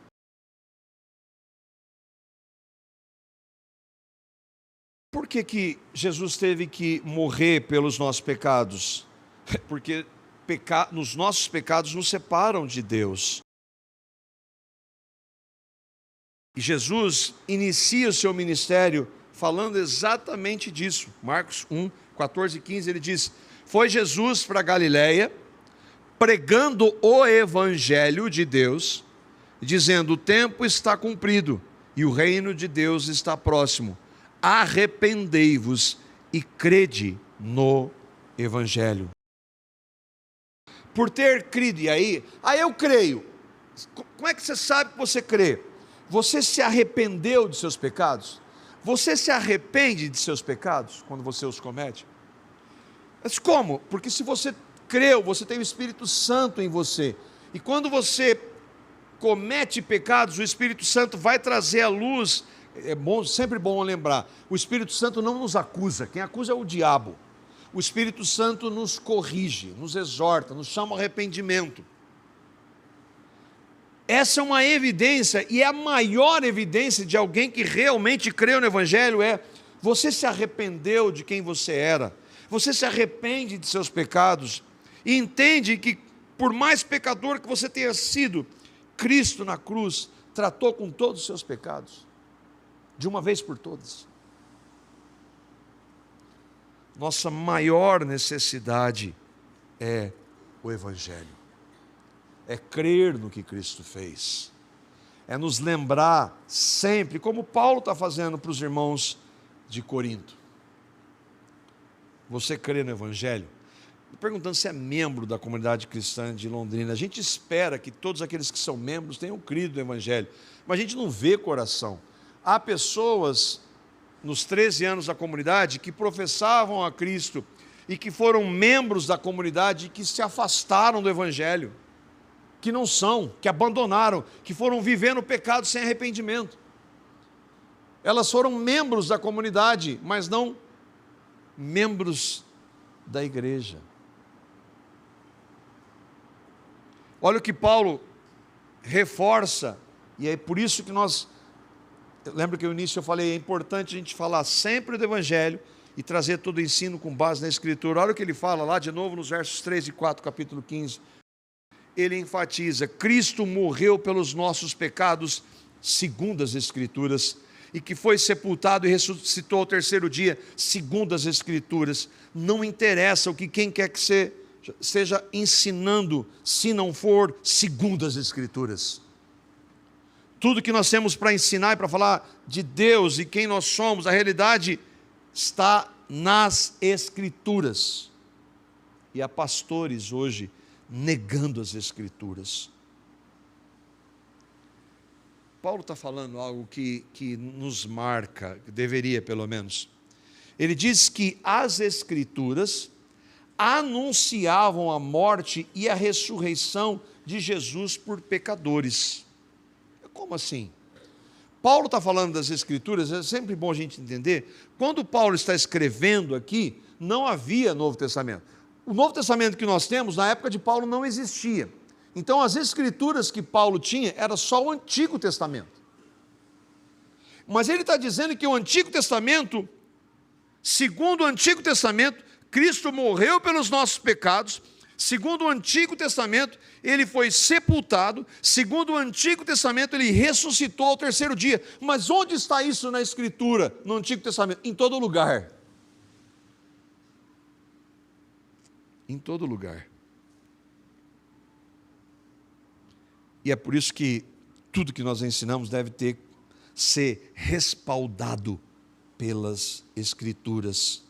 Por que Jesus teve que morrer pelos nossos pecados? Porque os nossos pecados nos separam de Deus. E Jesus inicia o seu ministério falando exatamente disso. Marcos 1, 14 e 15, ele diz: foi Jesus para Galiléia, pregando o evangelho de Deus, dizendo: o tempo está cumprido e o reino de Deus está próximo. Arrependei-vos e crede no evangelho. Por ter crido, e aí eu creio. Como é que você sabe que você crê? Você se arrependeu de seus pecados? Você se arrepende de seus pecados quando você os comete? Mas como? Porque se você creu, você tem o Espírito Santo em você. E quando você comete pecados, o Espírito Santo vai trazer à luz. É bom, sempre bom lembrar, o Espírito Santo não nos acusa, quem acusa é o diabo. O Espírito Santo nos corrige, nos exorta, nos chama ao arrependimento. Essa é uma evidência, e é a maior evidência de alguém que realmente creu no Evangelho, você se arrependeu de quem você era, você se arrepende de seus pecados, e entende que por mais pecador que você tenha sido, Cristo na cruz tratou com todos os seus pecados, de uma vez por todas. Nossa maior necessidade é o Evangelho. É crer no que Cristo fez, é nos lembrar sempre, como Paulo está fazendo para os irmãos de Corinto. Você crê no Evangelho? Estou perguntando se é membro da comunidade cristã de Londrina. A gente espera que todos aqueles que são membros tenham crido no Evangelho, mas a gente não vê coração. Há pessoas nos 13 anos da comunidade que professavam a Cristo e que foram membros da comunidade e que se afastaram do Evangelho, que não são, que abandonaram, que foram vivendo o pecado sem arrependimento. Elas foram membros da comunidade, mas não membros da igreja. Olha o que Paulo reforça, e é por isso que lembra que no início eu falei, é importante a gente falar sempre do Evangelho e trazer todo o ensino com base na Escritura. Olha o que ele fala lá de novo nos versos 3 e 4, capítulo 15. Ele enfatiza: Cristo morreu pelos nossos pecados, segundo as Escrituras, e que foi sepultado e ressuscitou ao terceiro dia, segundo as Escrituras. Não interessa o que quem quer que seja ensinando, se não for segundo as Escrituras. Tudo que nós temos para ensinar e para falar de Deus e quem nós somos, a realidade está nas Escrituras. E há pastores hoje negando as Escrituras. Paulo está falando algo que nos marca, deveria pelo menos. Ele diz que as Escrituras anunciavam a morte e a ressurreição de Jesus por pecadores. Como assim? Paulo está falando das Escrituras, é sempre bom a gente entender, quando Paulo está escrevendo aqui, não havia Novo Testamento. O Novo Testamento que nós temos, na época de Paulo, não existia. Então, as Escrituras que Paulo tinha, era só o Antigo Testamento. Mas ele está dizendo que o Antigo Testamento, segundo o Antigo Testamento, Cristo morreu pelos nossos pecados. Segundo o Antigo Testamento, ele foi sepultado. Segundo o Antigo Testamento, ele ressuscitou ao terceiro dia. Mas onde está isso na Escritura, no Antigo Testamento? Em todo lugar. Em todo lugar. E é por isso que tudo que nós ensinamos deve ser respaldado pelas Escrituras.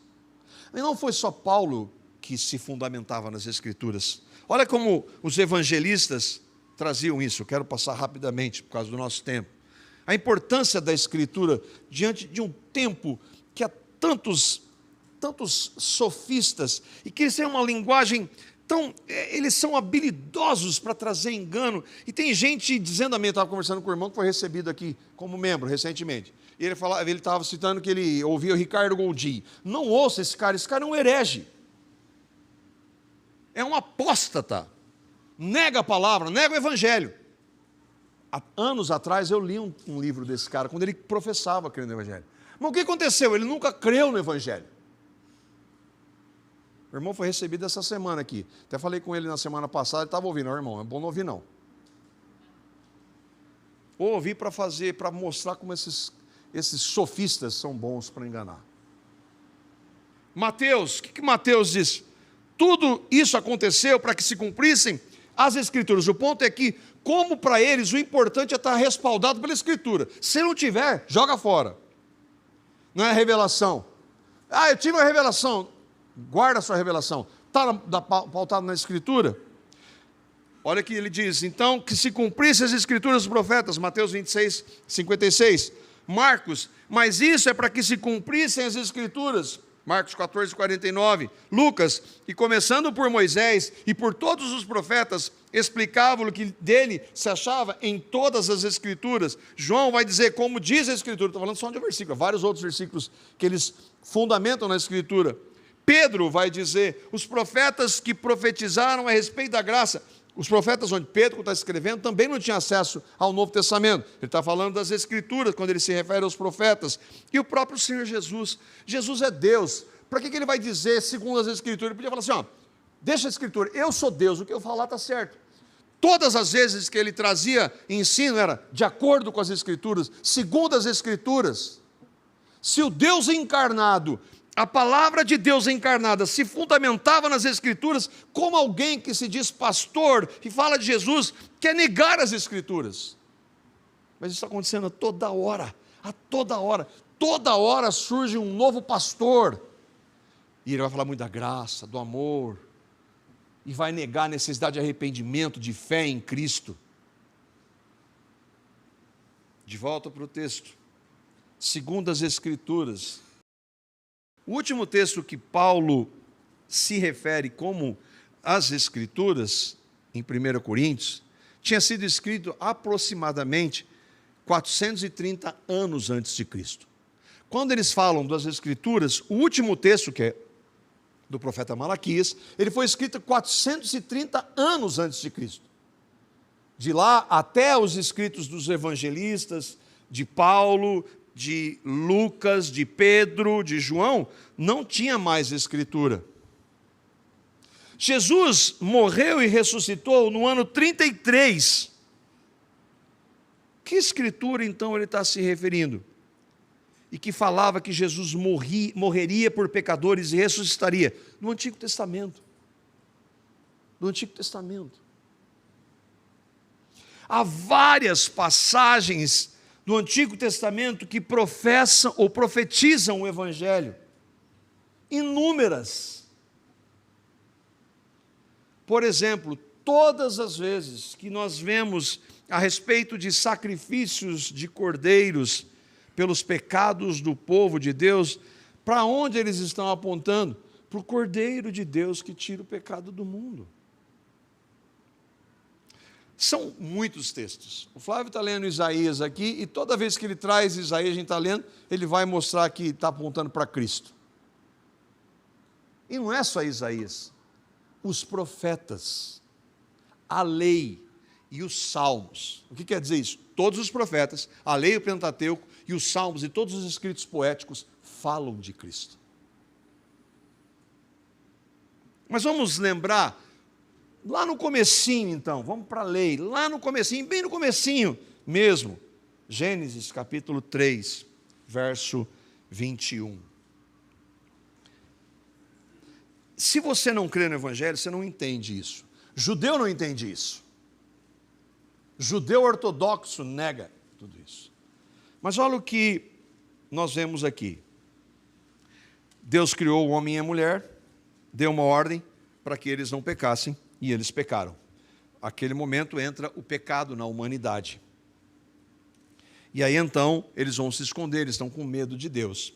E não foi só Paulo que se fundamentava nas Escrituras. Olha como os evangelistas traziam isso. Eu quero passar rapidamente, por causa do nosso tempo. A importância da Escritura diante de um tempo que há tantos tantos sofistas, e que eles têm uma linguagem tão... Eles são habilidosos para trazer engano. E tem gente dizendo a mim, eu estava conversando com o irmão que foi recebido aqui como membro recentemente. E ele estava citando que ele ouvia o Ricardo Goldi. Não ouça esse cara é um herege. É um apóstata. Nega a palavra, nega o evangelho. Há anos atrás eu li um livro desse cara, quando ele professava crer no evangelho. Mas o que aconteceu? Ele nunca creu no evangelho. O irmão foi recebido essa semana aqui. Até falei com ele na semana passada, ele estava ouvindo. Não, irmão, é bom não ouvir não. Ouvi para mostrar como esses sofistas são bons para enganar. Mateus, o que Mateus diz? Tudo isso aconteceu para que se cumprissem as Escrituras. O ponto é que, como para eles, o importante é estar respaldado pela Escritura. Se não tiver, joga fora. Não é revelação. Ah, eu tive uma revelação. Guarda a sua revelação. Está pautado na Escritura? Olha que ele diz, então, que se cumprissem as Escrituras dos profetas, Mateus 26, 56. Marcos, mas isso é para que se cumprissem as Escrituras, Marcos 14, 49. Lucas, e começando por Moisés e por todos os profetas, explicavam o que dele se achava em todas as Escrituras. João vai dizer como diz a Escritura, estou falando só de um versículo, vários outros versículos que eles fundamentam na Escritura. Pedro vai dizer, os profetas que profetizaram a respeito da graça. Os profetas onde Pedro está escrevendo também não tinha acesso ao Novo Testamento. Ele está falando das Escrituras, quando ele se refere aos profetas. E o próprio Senhor Jesus. Jesus é Deus. Para que ele vai dizer, segundo as Escrituras? Ele podia falar assim, ó, deixa a Escritura, eu sou Deus, o que eu falar está certo. Todas as vezes que ele trazia ensino era de acordo com as Escrituras, segundo as Escrituras. Se o Deus encarnado, a palavra de Deus encarnada se fundamentava nas Escrituras, como alguém que se diz pastor e fala de Jesus, quer negar as Escrituras. Mas isso está acontecendo a toda hora, toda hora surge um novo pastor, e ele vai falar muito da graça, do amor, e vai negar a necessidade de arrependimento, de fé em Cristo. De volta para o texto, segundo as Escrituras, o último texto que Paulo se refere como as Escrituras, em 1 Coríntios, tinha sido escrito aproximadamente 430 anos antes de Cristo. Quando eles falam das Escrituras, o último texto, que é do profeta Malaquias, ele foi escrito 430 anos antes de Cristo. De lá até os escritos dos evangelistas, de Paulo, de Lucas, de Pedro, de João, não tinha mais Escritura. Jesus morreu e ressuscitou no ano 33. Que Escritura então ele está se referindo? E que falava que Jesus morreria por pecadores e ressuscitaria? No Antigo Testamento. No Antigo Testamento. Há várias passagens do Antigo Testamento que professam ou profetizam o Evangelho. Inúmeras. Por exemplo, todas as vezes que nós vemos a respeito de sacrifícios de cordeiros pelos pecados do povo de Deus, para onde eles estão apontando? Para o Cordeiro de Deus que tira o pecado do mundo. São muitos textos. O Flávio está lendo Isaías aqui, e toda vez que ele traz Isaías, a gente está lendo, ele vai mostrar que está apontando para Cristo. E não é só Isaías. Os profetas, a lei e os salmos. O que quer dizer isso? Todos os profetas, a lei e o Pentateuco, e os salmos e todos os escritos poéticos falam de Cristo. Mas vamos lembrar, lá no comecinho então, vamos para a lei, lá no comecinho, bem no comecinho mesmo, Gênesis capítulo 3, verso 21. Se você não crê no Evangelho, você não entende isso. Judeu não entende isso. Judeu ortodoxo nega tudo isso. Mas olha o que nós vemos aqui. Deus criou o homem e a mulher, deu uma ordem para que eles não pecassem, e eles pecaram. Aquele momento entra o pecado na humanidade. E aí então eles vão se esconder, eles estão com medo de Deus.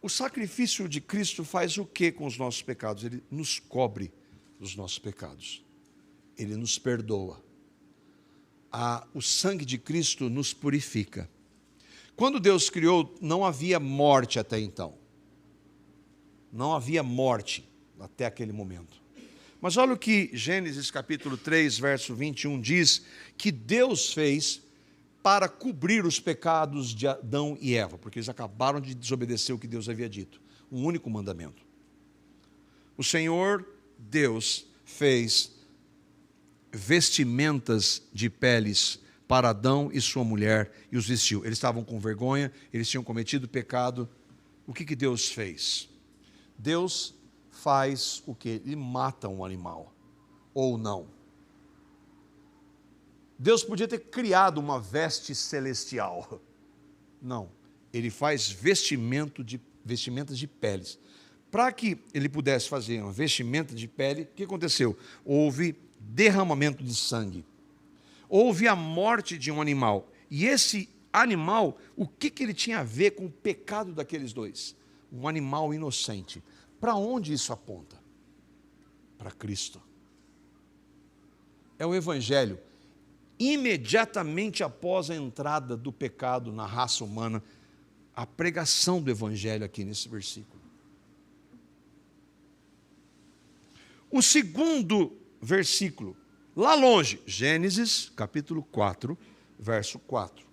O sacrifício de Cristo faz o que com os nossos pecados? Ele nos cobre dos nossos pecados. Ele nos perdoa. O sangue de Cristo nos purifica. Quando Deus criou, não havia morte até então. Não havia morte até aquele momento. Mas olha o que Gênesis capítulo 3, verso 21 diz, que Deus fez para cobrir os pecados de Adão e Eva, porque eles acabaram de desobedecer o que Deus havia dito, um único mandamento. O Senhor Deus fez vestimentas de peles para Adão e sua mulher e os vestiu. Eles estavam com vergonha, eles tinham cometido pecado. O que Deus fez? Deus faz o que? Ele mata um animal, ou não. Deus podia ter criado uma veste celestial. Não, ele faz vestimentas de peles. Para que ele pudesse fazer uma vestimenta de pele, o que aconteceu? Houve derramamento de sangue. Houve a morte de um animal. E esse animal, o que ele tinha a ver com o pecado daqueles dois? Um animal inocente. Para onde isso aponta? Para Cristo. É o Evangelho. Imediatamente após a entrada do pecado na raça humana, a pregação do Evangelho aqui nesse versículo. O segundo versículo, lá longe, Gênesis capítulo 4, verso 4.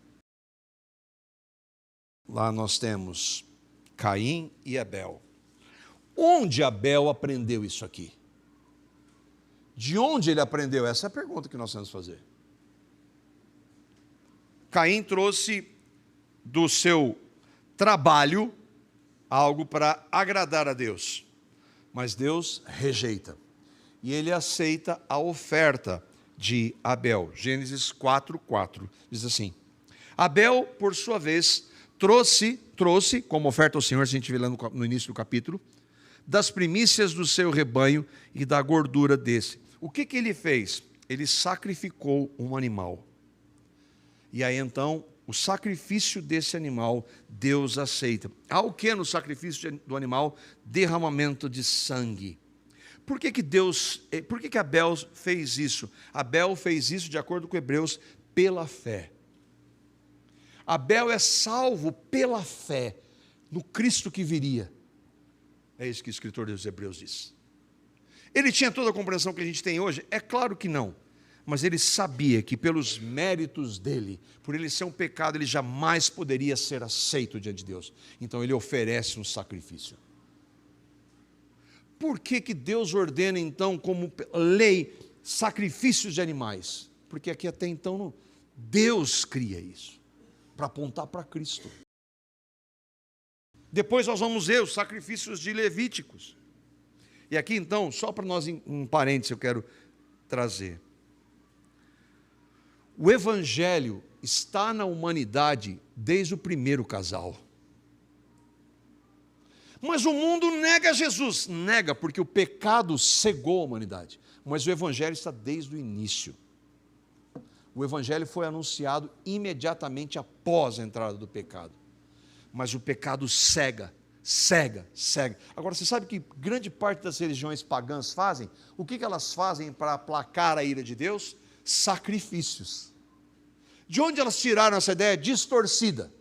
Lá nós temos Caim e Abel. Onde Abel aprendeu isso aqui? De onde ele aprendeu? Essa é a pergunta que nós temos que fazer. Caim trouxe do seu trabalho algo para agradar a Deus, mas Deus rejeita. E ele aceita a oferta de Abel. Gênesis 4:4 diz assim: Abel, por sua vez, trouxe como oferta ao Senhor, se a gente vê lá no início do capítulo, das primícias do seu rebanho e da gordura desse. O que ele fez? Ele sacrificou um animal. E aí então, o sacrifício desse animal, Deus aceita. Há o que no sacrifício do animal? Derramamento de sangue. Por que Abel fez isso? Abel fez isso, de acordo com Hebreus, pela fé. Abel é salvo pela fé no Cristo que viria. É isso que o escritor dos Hebreus diz. Ele tinha toda a compreensão que a gente tem hoje? É claro que não. Mas ele sabia que pelos méritos dele, por ele ser um pecado, ele jamais poderia ser aceito diante de Deus. Então ele oferece um sacrifício. Por que Deus ordena então como lei sacrifícios de animais? Porque aqui até então Deus cria isso, para apontar para Cristo. Depois nós vamos ver os sacrifícios de Levíticos. E aqui então, só para nós, um parênteses eu quero trazer. O Evangelho está na humanidade desde o primeiro casal. Mas o mundo nega Jesus. Nega porque o pecado cegou a humanidade. Mas o Evangelho está desde o início. O Evangelho foi anunciado imediatamente após a entrada do pecado. Mas o pecado cega. Agora, você sabe que grande parte das religiões pagãs fazem? O que elas fazem para aplacar a ira de Deus? Sacrifícios. De onde elas tiraram essa ideia distorcida?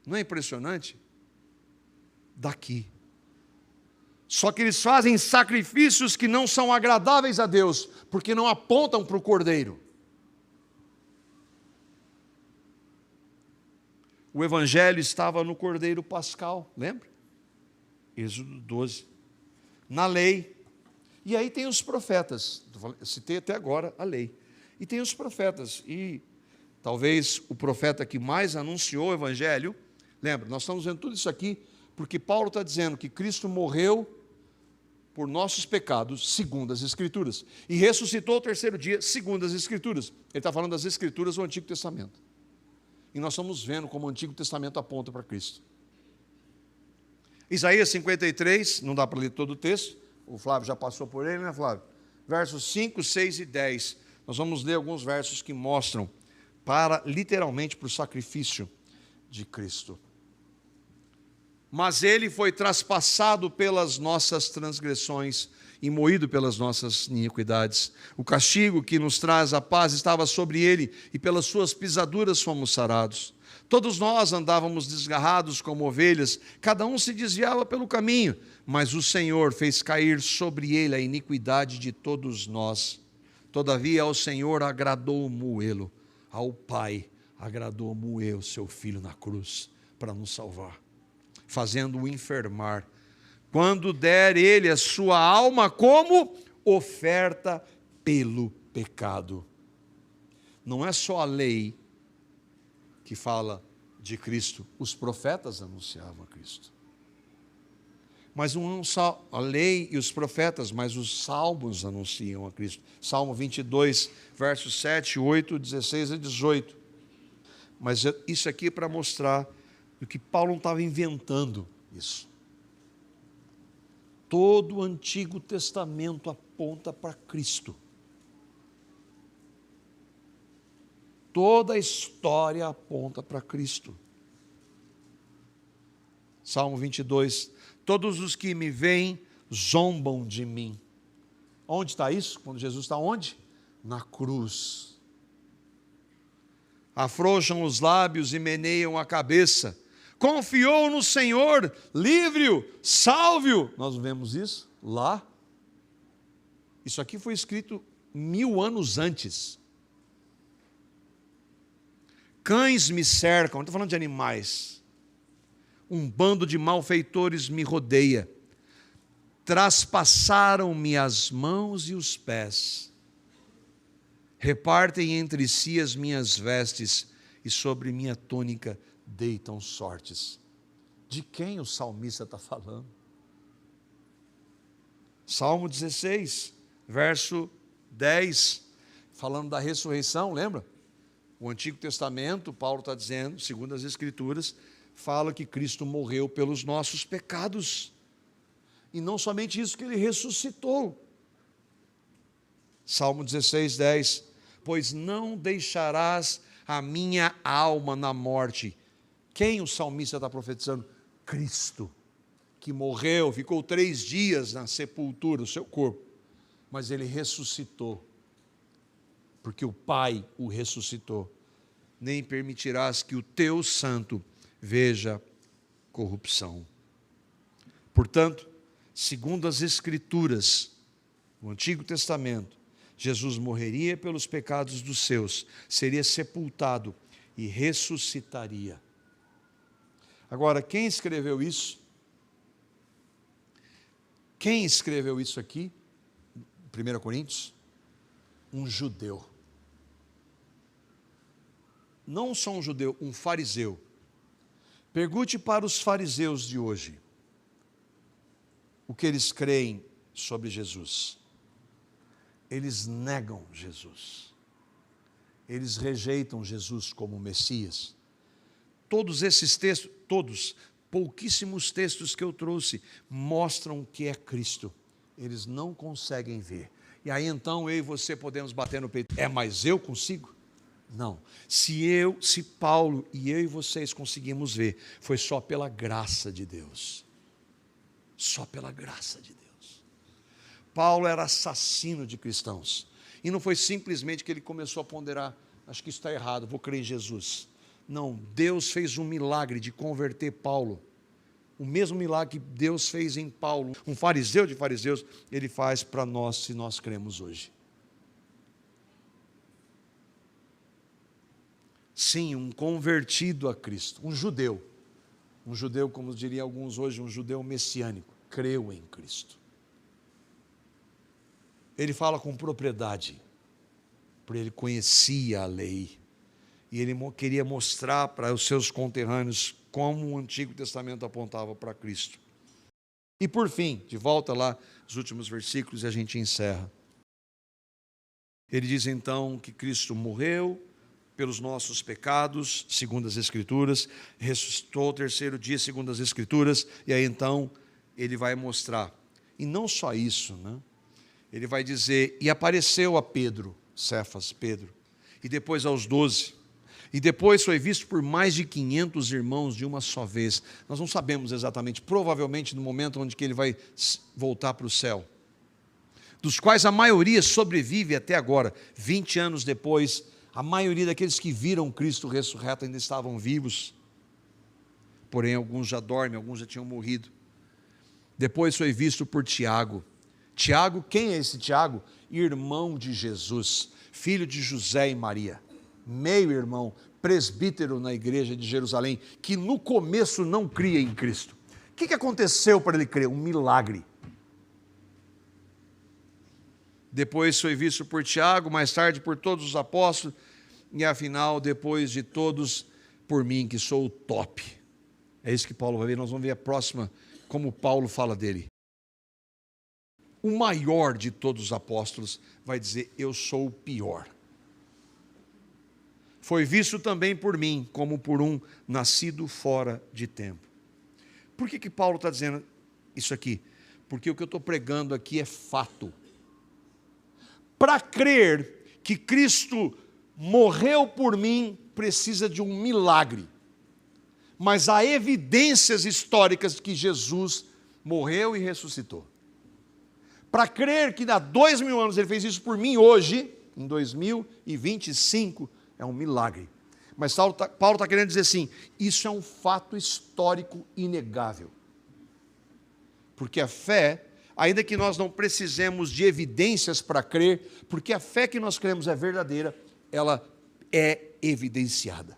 Não é impressionante? Daqui. Só que eles fazem sacrifícios que não são agradáveis a Deus, porque não apontam para o Cordeiro. O Evangelho estava no Cordeiro Pascal, lembra? Êxodo 12. Na lei. E aí tem os profetas. Eu citei até agora a lei. E tem os profetas. E talvez o profeta que mais anunciou o Evangelho, lembra, nós estamos vendo tudo isso aqui, porque Paulo está dizendo que Cristo morreu por nossos pecados, segundo as Escrituras. E ressuscitou ao terceiro dia, segundo as Escrituras. Ele está falando das Escrituras do Antigo Testamento. E nós estamos vendo como o Antigo Testamento aponta para Cristo. Isaías 53, não dá para ler todo o texto, o Flávio já passou por ele, né, Flávio? Versos 5, 6 e 10. Nós vamos ler alguns versos que mostram literalmente para o sacrifício de Cristo. mas ele foi traspassado pelas nossas transgressões e moído pelas nossas iniquidades. O castigo que nos traz a paz estava sobre ele, e pelas suas pisaduras fomos sarados. Todos nós andávamos desgarrados como ovelhas, cada um se desviava pelo caminho, mas o Senhor fez cair sobre ele a iniquidade de todos nós. Todavia ao Senhor agradou moê-lo, ao Pai agradou moer o seu Filho na cruz para nos salvar, fazendo-o enfermar, quando der ele a sua alma como oferta pelo pecado. Não é só a lei que fala de Cristo, os profetas anunciavam a Cristo. Mas não só a lei e os profetas, mas os salmos anunciam a Cristo. Salmo 22, versos 7, 8, 16 e 18. Mas isso aqui é para mostrar que Paulo não estava inventando isso. Todo o Antigo Testamento aponta para Cristo. Toda a história aponta para Cristo. Salmo 22. Todos os que me veem zombam de mim. Onde está isso? Quando Jesus está onde? Na cruz. Afrouxam os lábios e meneiam a cabeça. Confiou no Senhor, livre-o, salve-o. Nós vemos isso lá. Isso aqui foi escrito 1000 anos antes. Cães me cercam, não estou falando de animais. Um bando de malfeitores me rodeia. Traspassaram-me as mãos e os pés. Repartem entre si as minhas vestes e sobre minha túnica deitam sortes. De quem o salmista está falando? Salmo 16, verso 10, falando da ressurreição, lembra? O Antigo Testamento, Paulo está dizendo, segundo as Escrituras, fala que Cristo morreu pelos nossos pecados. E não somente isso, que ele ressuscitou. Salmo 16, 10. Pois não deixarás a minha alma na morte. Quem o salmista está profetizando? Cristo, que morreu, ficou 3 dias na sepultura, o seu corpo, mas ele ressuscitou, porque o Pai o ressuscitou. Nem permitirás que o teu santo veja corrupção. Portanto, segundo as Escrituras, no Antigo Testamento, Jesus morreria pelos pecados dos seus, seria sepultado e ressuscitaria. Agora, quem escreveu isso? Quem escreveu isso aqui? 1 Coríntios? Um judeu. Não só um judeu, um fariseu. Pergunte para os fariseus de hoje o que eles creem sobre Jesus. Eles negam Jesus. Eles rejeitam Jesus como Messias. Todos esses textos, pouquíssimos textos que eu trouxe, mostram que é Cristo. Eles não conseguem ver. E aí então eu e você podemos bater no peito. Mas eu consigo? Não. Se Paulo e eu e vocês conseguimos ver, foi só pela graça de Deus. Só pela graça de Deus. Paulo era assassino de cristãos. E não foi simplesmente que ele começou a ponderar, acho que isso está errado, vou crer em Jesus. Não, Deus fez um milagre de converter Paulo. O mesmo milagre que Deus fez em Paulo, um fariseu de fariseus, ele faz para nós, se nós cremos hoje. Sim, um convertido a Cristo, um judeu, como diriam alguns hoje, um judeu messiânico, creu em Cristo. Ele fala com propriedade, porque ele conhecia a lei, e ele queria mostrar para os seus conterrâneos como o Antigo Testamento apontava para Cristo. E por fim, de volta lá, os últimos versículos, e a gente encerra. Ele diz então que Cristo morreu pelos nossos pecados, segundo as Escrituras, ressuscitou ao 3º dia, segundo as Escrituras, e aí então ele vai mostrar. E não só isso, né? Ele vai dizer, e apareceu a Pedro, Cefas, Pedro, e depois aos 12, E depois foi visto por mais de 500 irmãos de uma só vez. Nós não sabemos exatamente, provavelmente no momento onde que ele vai voltar para o céu. Dos quais a maioria sobrevive até agora. 20 anos depois, a maioria daqueles que viram Cristo ressurreto ainda estavam vivos. Porém, alguns já dormem, alguns já tinham morrido. Depois foi visto por Tiago. Tiago, quem é esse Tiago? Irmão de Jesus, filho de José e Maria. Meio-irmão, presbítero na igreja de Jerusalém, que no começo não cria em Cristo. O que aconteceu para ele crer? Um milagre. Depois foi visto por Tiago, mais tarde por todos os apóstolos, e afinal, depois de todos, por mim, que sou o top. É isso que Paulo vai ver, nós vamos ver a próxima, como Paulo fala dele. O maior de todos os apóstolos vai dizer, eu sou o pior. Foi visto também por mim, como por um nascido fora de tempo. Por que Paulo está dizendo isso aqui? Porque o que eu estou pregando aqui é fato. Para crer que Cristo morreu por mim, precisa de um milagre. Mas há evidências históricas de que Jesus morreu e ressuscitou. Para crer que há 2000 anos ele fez isso por mim hoje, em 2025, é um milagre. Mas Paulo está querendo dizer assim, isso é um fato histórico inegável. Porque a fé, ainda que nós não precisemos de evidências para crer, porque a fé que nós cremos é verdadeira, ela é evidenciada.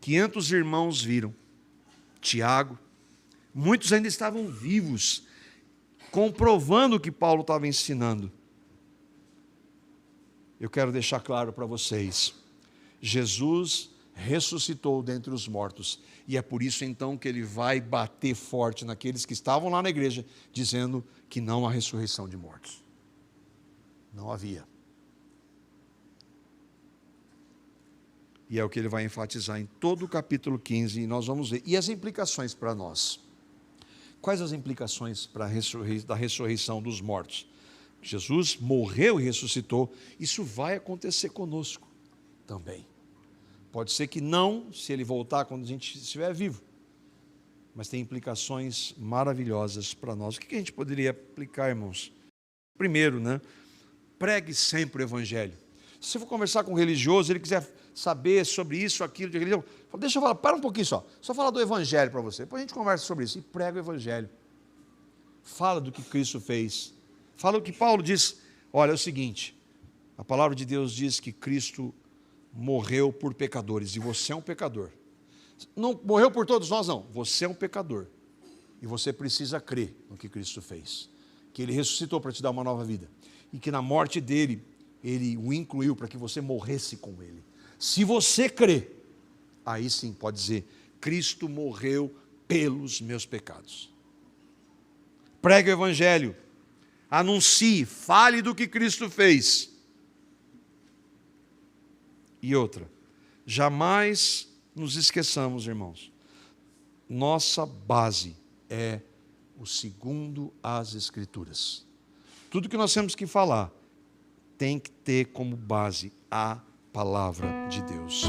500 irmãos viram, Tiago, muitos ainda estavam vivos, comprovando o que Paulo estava ensinando. Eu quero deixar claro para vocês, Jesus ressuscitou dentre os mortos, e é por isso então que ele vai bater forte naqueles que estavam lá na igreja, dizendo que não há ressurreição de mortos. Não havia. E é o que ele vai enfatizar em todo o capítulo 15, e nós vamos ver. E as implicações para nós? Quais as implicações da ressurreição dos mortos? Jesus morreu e ressuscitou, isso vai acontecer conosco também. Pode ser que não, se ele voltar quando a gente estiver vivo, mas tem implicações maravilhosas para nós. O que a gente poderia aplicar, irmãos? Primeiro, pregue sempre o evangelho. Se você for conversar com um religioso, ele quiser saber sobre isso, aquilo de religião, fala, deixa eu falar, para um pouquinho só falar do evangelho para você, depois a gente conversa sobre isso, e prega o evangelho. Fala do que Cristo fez. Fala o que Paulo diz. Olha, é o seguinte, a palavra de Deus diz que Cristo morreu por pecadores, e você é um pecador. Não morreu por todos nós, não. Você é um pecador. E você precisa crer no que Cristo fez. Que Ele ressuscitou para te dar uma nova vida. E que na morte dele, Ele o incluiu para que você morresse com Ele. Se você crê, aí sim pode dizer, Cristo morreu pelos meus pecados. Pregue o evangelho. Anuncie, fale do que Cristo fez. E outra, jamais nos esqueçamos, irmãos, nossa base é o segundo as Escrituras. Tudo que nós temos que falar tem que ter como base a palavra de Deus.